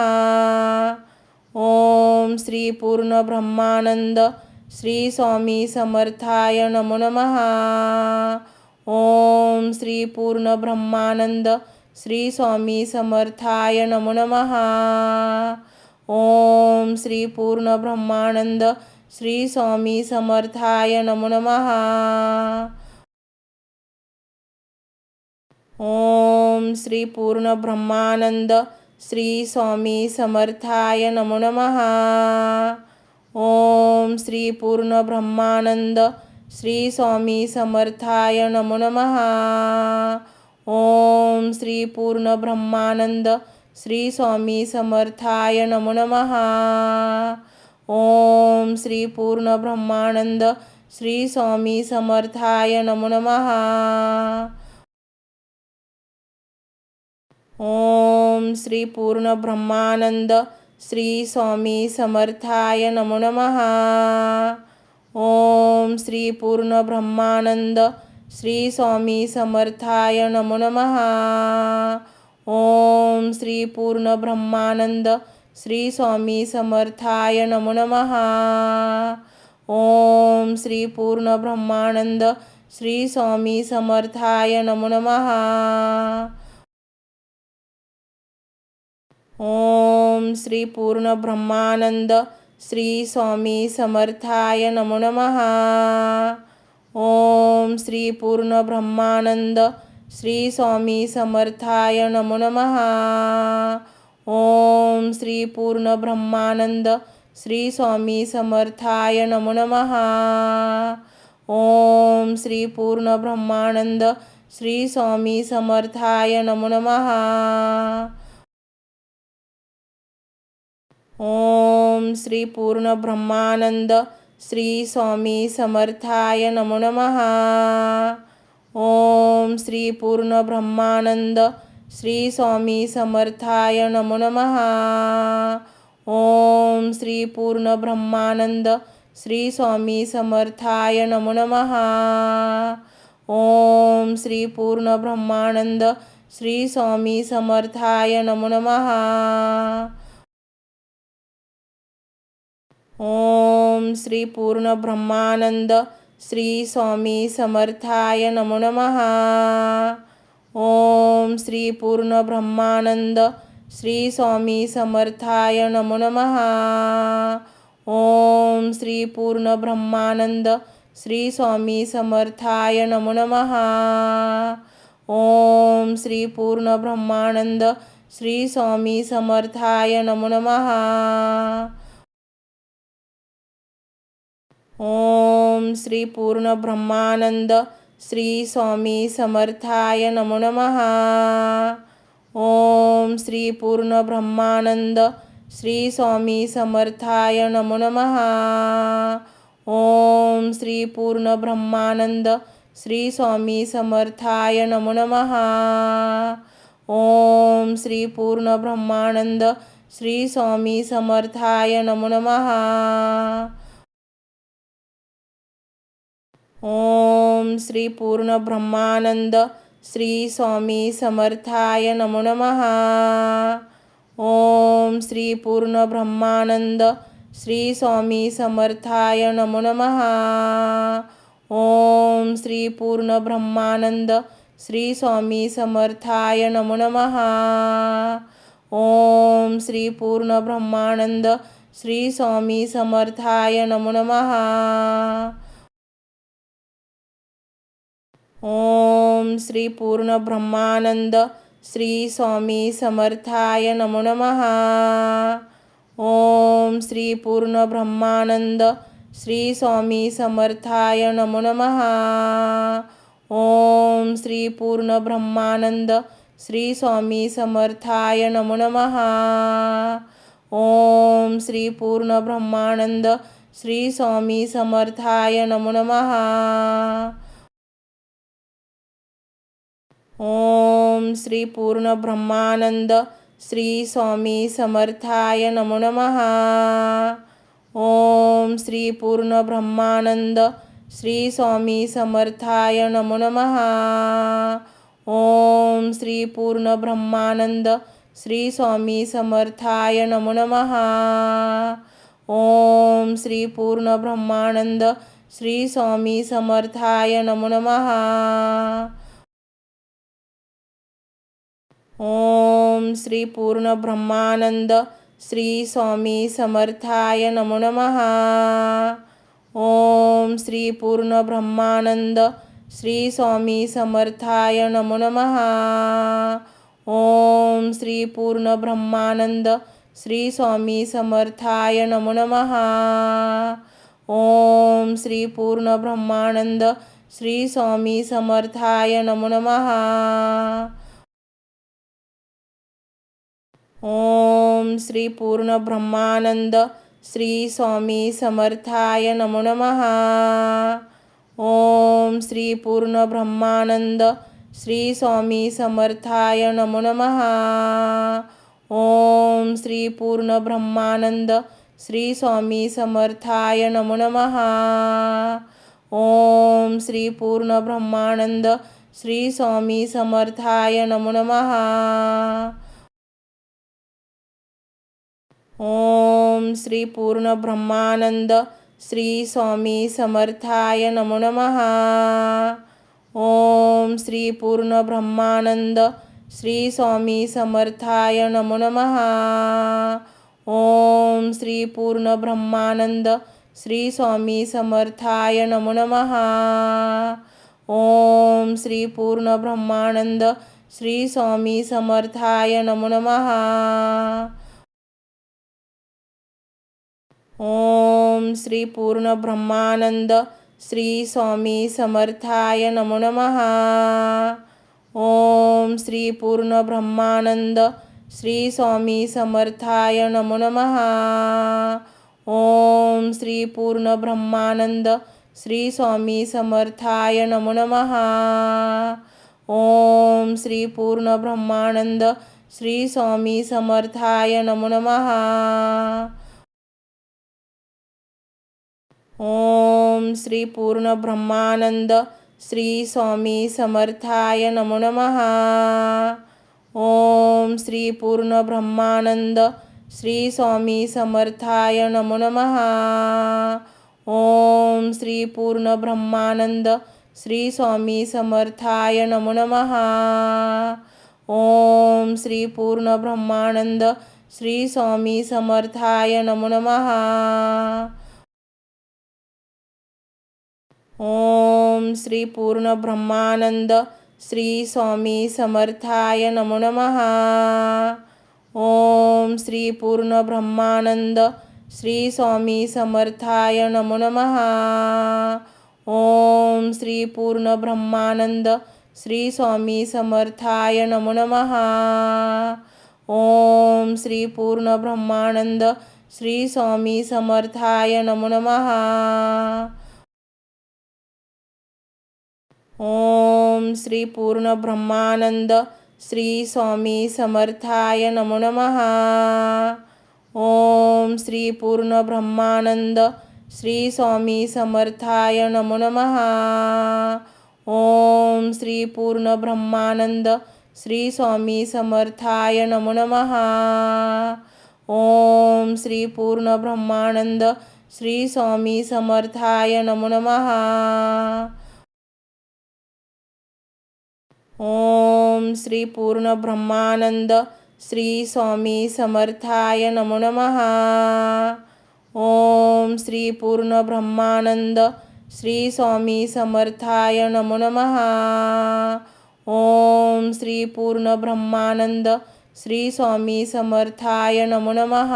ओम श्री पूर्ण ब्रह्मानंद श्री स्वामी समर्थाय नमो नमः. ओम श्री पूर्ण ब्रह्मानंद श्री स्वामी समर्थाय नमो नमः. ओम श्री पूर्ण ब्रह्मानंद श्री स्वामी समर्थाय नमो नमः. ओम श्री पूर्ण ब्रह्मानंद श्री स्वामी समर्थाय नमो नमः. ओम श्री पूर्ण ब्रह्मानंद श्री स्वामी समर्थाय नमो नमः. ओम श्री पूर्ण ब्रह्मानंद श्री स्वामी समर्थाय नमो नमः. ओम श्री पूर्ण ब्रह्मानंद श्री स्वामी समर्थाय नमो नमः. ओम श्री पूर्ण ब्रह्मानंद श्री स्वामी समर्थाय नमो नमः. ओम श्री पूर्ण ब्रह्मानंद श्री स्वामी समर्थाय नमो नमः. ओम श्री पूर्ण ब्रह्मानंद श्री स्वामी समर्थाय नमो नमः. ओम श्री पूर्ण ब्रह्मानंद श्री स्वामी समर्थाय नमो नमः. ओम श्री पूर्ण ब्रह्मानंद श्री स्वामी समर्थाय नमो नमः. ओम श्री पूर्ण ब्रह्मानंद श्री स्वामी समर्थाय नमो नमः. ओम श्री पूर्ण ब्रह्मानंद श्री स्वामी समर्थाय नमो नमः. ओम श्री पूर्ण ब्रह्मानंद श्री स्वामी समर्थाय नमो नमः. ओम श्री पूर्ण ब्रह्मानंद श्री स्वामी समर्थाय नमो नमः. ओम श्री पूर्ण ब्रह्मानंद श्री स्वामी समर्थाय नमो नमः. ओम श्री पूर्ण ब्रह्मानंद श्री स्वामी समर्थाय नमो नमः. ओम श्री पूर्ण ब्रह्मानंद श्री स्वामी समर्थाय नमो नमः. ओम श्री पूर्ण ब्रह्मानंद श्री स्वामी समर्थाय नमो नमः. ओम श्री पूर्ण ब्रह्मानंद श्री स्वामी समर्थाय नमो नमः. ओम श्री पूर्ण ब्रह्मानंद श्री स्वामी समर्थाय नमो नमः. ओम श्री पूर्ण ब्रह्मानंद श्री स्वामी समर्थाय नमो नमः. ओम श्री पूर्ण ब्रह्मानंद श्री स्वामी समर्थाय नमो नमः. ओम श्री पूर्ण ब्रह्मानंद श्री स्वामी समर्थाय नमो नमः. ओम श्री पूर्ण ब्रह्मानंद श्री स्वामी समर्थाय नमो नमः. ओम श्री पूर्ण ब्रह्मानंद श्री स्वामी समर्थाय नमो नमः. ओम श्री पूर्ण ब्रह्मानंद श्री स्वामी समर्थाय नमो नमः. ओम श्री पूर्ण ब्रह्मानंद श्री स्वामी समर्थाय नमो नमः. ओम श्री पूर्ण ब्रह्मानंद श्री स्वामी समर्थाय नमो नमः. ओम श्री पूर्ण ब्रह्मानंद श्री स्वामी समर्थाय नमो नमः. ओम श्री पूर्ण ब्रह्मानंद श्री स्वामी समर्थाय नमो नमः. ओम श्री पूर्ण ब्रह्मानंद श्री स्वामी समर्थाय नमो नमः. ओम श्री पूर्ण ब्रह्मानंद श्री स्वामी समर्थाय नमो नमः. ओम श्री पूर्ण ब्रह्मानंद श्री स्वामी समर्थाय नमो नमः. ओम श्री पूर्ण ब्रह्मानंद श्री स्वामी समर्थाय नमो नमः. ओम श्री पूर्ण ब्रह्मानंद श्री स्वामी समर्थाय नमो नमः. ओम श्री पूर्ण ब्रह्मानंद श्री स्वामी समर्थाय नमो नमः. ओम श्री पूर्ण ब्रह्मानंद श्री स्वामी समर्थाय नमो नमः. ओम श्री पूर्ण ब्रह्मानंद श्री स्वामी समर्थाय नमो नमः. ओम श्री पूर्ण ब्रह्मानंद श्री स्वामी समर्थाय नमो नमः. ओम श्री पूर्ण ब्रह्मानंद श्री स्वामी समर्थाय नमो नमः. ओम श्री पूर्ण ब्रह्मानंद श्री स्वामी समर्थाय नमो नमः. ओम श्री पूर्ण ब्रह्मानंद श्री स्वामी समर्थाय नमो नमः. ओम श्री पूर्ण ब्रह्मानंद श्री स्वामी समर्थाय नमो नमः. ओम श्री पूर्ण ब्रह्मानंद श्री स्वामी समर्थाय नमो नमः. ओम श्री पूर्ण ब्रह्मानंद श्री स्वामी समर्थाय नमो नमः. ओम श्री पूर्ण ब्रह्मानंद श्री स्वामी समर्थाय नमो नमः. ओम श्री पूर्ण ब्रह्मानंद श्री स्वामी समर्थाय नमो नमः. ओम श्री पूर्ण ब्रह्मानंद श्री स्वामी समर्थाय नमो नमः. ओम श्री पूर्ण ब्रह्मानंद श्री स्वामी समर्थाय नमो नमः. ओम श्री पूर्ण ब्रह्मानंद श्री स्वामी समर्थाय नमो नमः. ओम श्री पूर्ण ब्रह्मानंद श्री स्वामी समर्थाय नमो नमः. ओम श्री पूर्ण ब्रह्मानंद श्री स्वामी समर्थाय नमो नमः. ओम श्री पूर्ण ब्रह्मानंद श्री स्वामी समर्थाय नमो नमः. ओम श्री पूर्ण ब्रह्मानंद श्री स्वामी समर्थाय नमो नमः. ओम श्री पूर्ण ब्रह्मानंद श्री स्वामी समर्थाय नमो नमः. ओम श्री पूर्ण ब्रह्मानंद श्री स्वामी समर्थाय नमो नमः. ओम श्री पूर्ण ब्रह्मानंद श्री स्वामी समर्थाय नमो नमः. ओम श्री पूर्ण ब्रह्मानंद श्री स्वामी समर्थाय नमो नमः. ओम श्री पूर्ण ब्रह्मानंद श्री स्वामी समर्थाय नमो नमः. ओम श्री पूर्ण ब्रह्मानंद श्री स्वामी समर्थाय नमो नमः. ओम श्री पूर्ण ब्रह्मानंद श्री स्वामी समर्थाय नमो नमः. ओम श्री पूर्ण ब्रह्मानंद श्री स्वामी समर्थाय नमो नमः. ओम श्री पूर्ण ब्रह्मानंद श्री स्वामी समर्थाय नमो नमः. ओम श्री पूर्ण ब्रह्मानंद श्री स्वामी समर्थाय नमो नमः. ओम श्री पूर्ण ब्रह्मानंद श्री स्वामी समर्थाय नमो नमः. ओम श्री पूर्ण ब्रह्मानंद श्री स्वामी समर्थाय नमो नमः. ओम श्री पूर्ण ब्रह्मानंद श्री स्वामी समर्थाय नमो नमः. ओम श्री पूर्ण ब्रह्मानंद श्री स्वामी समर्थाय नमो नमः.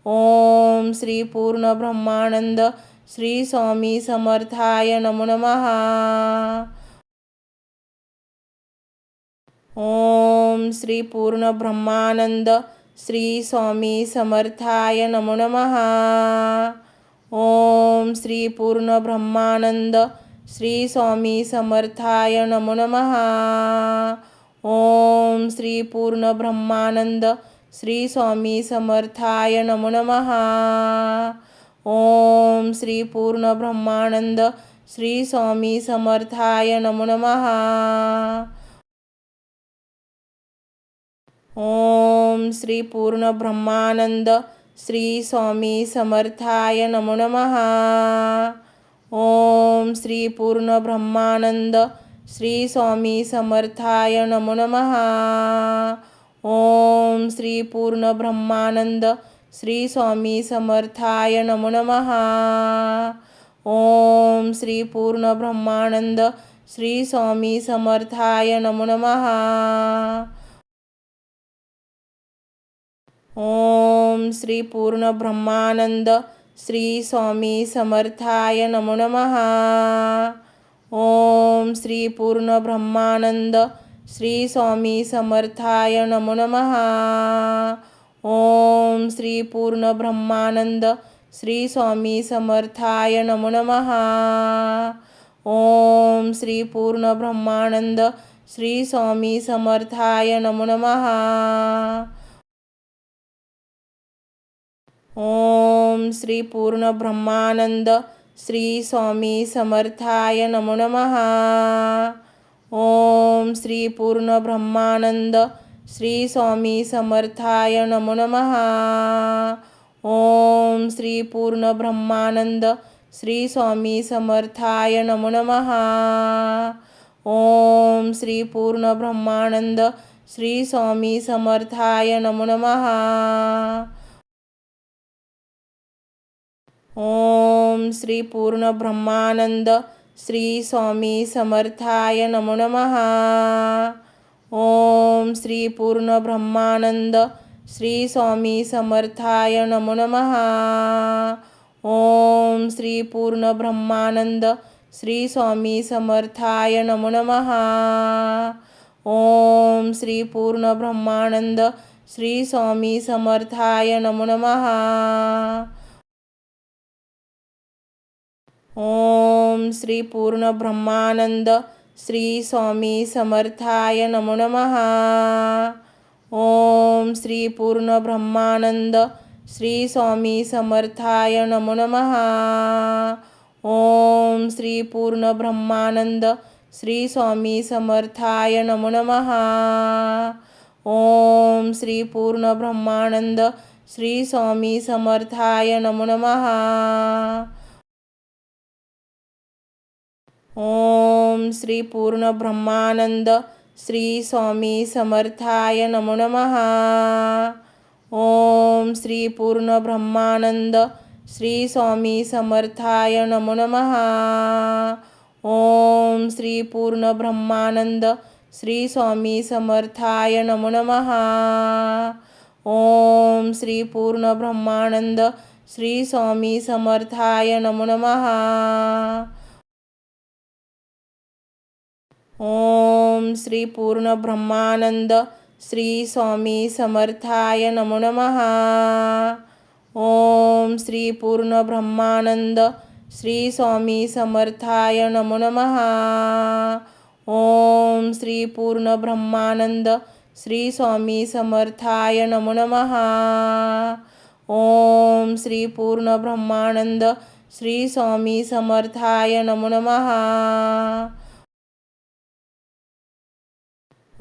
ओम श्री पूर्ण ब्रह्मानंद श्री स्वामी समर्थाय नमो नमः. ओम श्री पूर्ण ब्रह्मानंद श्री स्वामी समर्थाय नमो नमः. ओम श्री पूर्ण ब्रह्मानंद श्री स्वामी समर्थाय नमो नमः. ओम श्री पूर्ण ब्रह्मानंद श्री स्वामी समर्थाय नमो नमः. ओम श्री पूर्ण ब्रह्मानंद श्री स्वामी समर्थाय नमो नमः. ओम श्री पूर्ण ब्रह्मानंद श्री स्वामी समर्थाय नमो नमः. ओम श्री पूर्ण ब्रह्मानंद श्री स्वामी समर्थाय नमो नमः. ओम श्री पूर्ण ब्रह्मानंद श्री स्वामी समर्थाय नमो नमः. ओम श्री पूर्ण ब्रह्मानंद श्री स्वामी समर्थाय नमो नमः. ओम श्री पूर्ण ब्रह्मानंद श्री स्वामी समर्थाय नमो नमः. ओम श्री पूर्ण ब्रह्मानंद श्री स्वामी समर्थाय नमो नमः. ओम श्री पूर्ण ब्रह्मानंद श्री स्वामी समर्थाय नमो नमः. ओम श्री पूर्ण ब्रह्मानंद श्री स्वामी समर्थाय नमो नमः. ओम श्री पूर्ण ब्रह्मानंद श्री स्वामी समर्थाय नमो नमः. ओम श्री पूर्ण ब्रह्मानंद श्री स्वामी समर्थाय नमो नमः. ओम श्री पूर्ण ब्रह्मानंद श्री स्वामी समर्थाय नमो नमः. ओम श्री पूर्ण ब्रह्मानंद श्री स्वामी समर्थाय नमो नमः. ओम श्री पूर्ण ब्रह्मानंद श्री स्वामी समर्थाय नमो नमः. ओम श्री पूर्ण ब्रह्मानंद श्री स्वामी समर्थाय नमो नमः. ओम श्री पूर्ण ब्रह्मानंद श्री स्वामी समर्थाय नमो नमः. ओम श्री पूर्ण ब्रह्मानंद श्री स्वामी समर्थाय नमो नमः. ओम श्री पूर्ण ब्रह्मानंद श्री स्वामी समर्थाय नमो नमः. ओम श्री पूर्ण ब्रह्मानंद श्री स्वामी समर्थाय नमो नमः. ओम श्री पूर्ण ब्रह्मानंद श्री स्वामी समर्थाय नमो नमः. ओम श्री पूर्ण ब्रह्मानंद श्री स्वामी समर्थाय नमो नमः. ओम श्री पूर्ण ब्रह्मानंद श्री स्वामी समर्थाय नमो नमः. ओम श्री पूर्ण ब्रह्मानंद श्री स्वामी समर्थाय नमो नमः. ओम श्री पूर्ण ब्रह्मानंद श्री स्वामी समर्थाय नमो नमः. ओम श्री पूर्ण ब्रह्मानंद श्री स्वामी समर्थाय नमो नमः. ओम श्री पूर्ण ब्रह्मानंद श्री स्वामी समर्थाय नमो नमः. ओम श्री पूर्ण ब्रह्मानंद श्री स्वामी समर्थाय नमो नमः. ओम श्री पूर्ण ब्रह्मानंद श्री स्वामी समर्थाय नमो नमः. ओम श्री पूर्ण ब्रह्मानंद श्री स्वामी समर्थाय नमो नमः.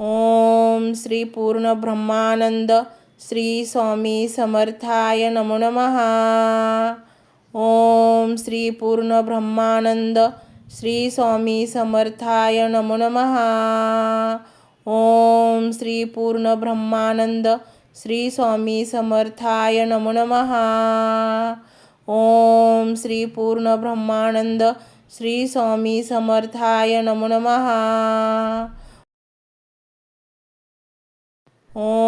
ओम श्री पूर्ण ब्रह्मानंद श्री स्वामी समर्थाय नमो नमः. ओम श्री पूर्ण ब्रह्मानंद श्री स्वामी समर्थाय नमो नमः. ओम श्री पूर्ण ब्रह्मानंद श्री स्वामी समर्थाय नमो नमः. ओम श्री पूर्ण ब्रह्मानंद श्री स्वामी समर्थाय नमो नमः.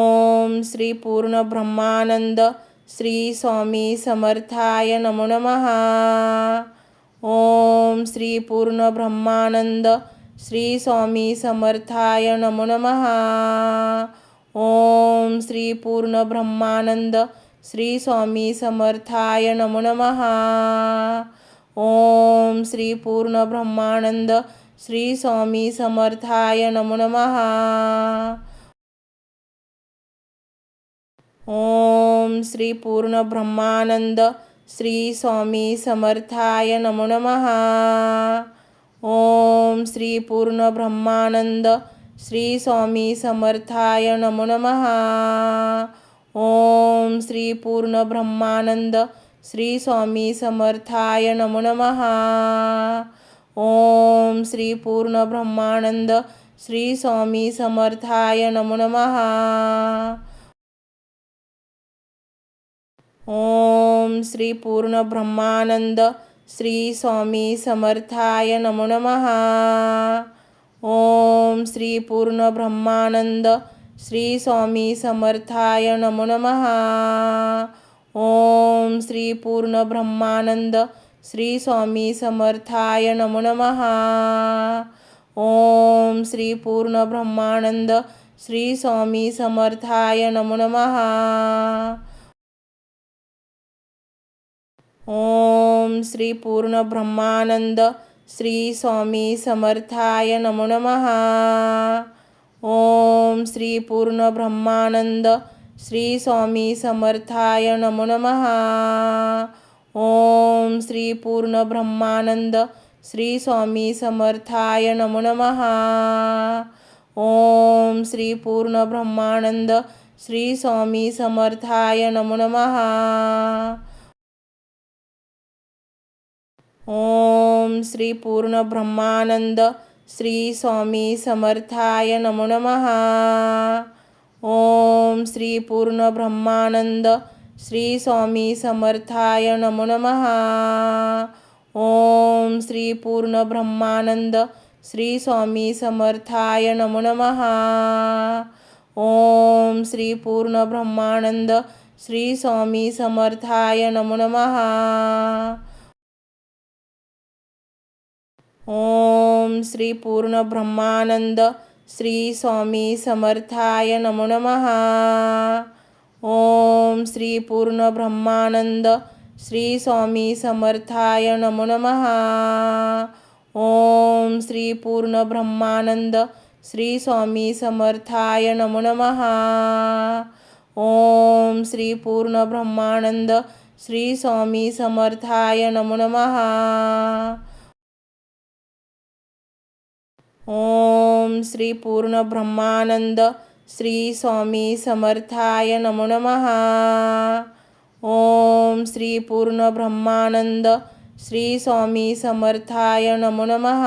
ओम श्री पूर्ण ब्रह्मानंद श्री स्वामी समर्थाय नमो नमः. ओम श्री पूर्ण ब्रह्मानंद श्री स्वामी समर्थाय नमो नमः. ओम श्री पूर्ण ब्रह्मानंद श्री स्वामी समर्थाय नमो नमः. ओम श्री पूर्ण ब्रह्मानंद श्री स्वामी समर्थाय नमो नमः. ओम श्री पूर्ण ब्रह्मानंद श्री स्वामी समर्थाय नमो नमः. ओम श्री पूर्ण ब्रह्मानंद श्री स्वामी समर्थाय नमो नमः. ओम श्री पूर्ण ब्रह्मानंद श्री स्वामी समर्थाय नमो नमः. ओम श्री पूर्ण ब्रह्मानंद श्री स्वामी समर्थाय नमो नमः. ओम श्री पूर्ण ब्रह्मानंद श्री स्वामी समर्थाय नमो नमः. ओम श्री पूर्ण ब्रह्मानंद श्री स्वामी समर्थाय नमो नमः. ओम श्री पूर्ण ब्रह्मानंद श्री स्वामी समर्थाय नमो नमः. ओम श्री पूर्ण ब्रह्मानंद श्री स्वामी समर्थाय नमो नमः. ओम श्री पूर्ण ब्रह्मानंद श्री स्वामी समर्थाय नमो नमः. ओम श्री पूर्ण ब्रह्मानंद श्री स्वामी समर्थाय नमो नमः. ओम श्री पूर्ण ब्रह्मानंद श्री स्वामी समर्थाय नमो नमः. ओम श्री पूर्ण ब्रह्मानंद श्री स्वामी समर्थाय नमो नमः. ओम श्री पूर्ण ब्रह्मानंद श्री स्वामी समर्थाय नमो नमः. ओम श्री पूर्ण ब्रह्मानंद श्री स्वामी समर्थाय नमो नमः. ओम श्री पूर्ण ब्रह्मानंद श्री स्वामी समर्थाय नमो नमः. ओम श्री पूर्ण ब्रह्मानंद श्री स्वामी समर्थाय नमो नमः. ओम श्री पूर्ण ब्रह्मानंद श्री स्वामी समर्थाय नमो नमः. ओम श्री पूर्ण ब्रह्मानंद श्री स्वामी समर्थाय नमो नमः. ओम श्री पूर्ण ब्रह्मानंद श्री स्वामी समर्थाय नमो नमः. ओम श्री पूर्ण ब्रह्मानंद श्री स्वामी समर्थाय नमो नमः. ओम श्री पूर्ण ब्रह्मानंद श्री स्वामी समर्थाय नमो नमः. ओम श्री पूर्ण ब्रह्मानंद श्री स्वामी समर्थाय नमो नमः.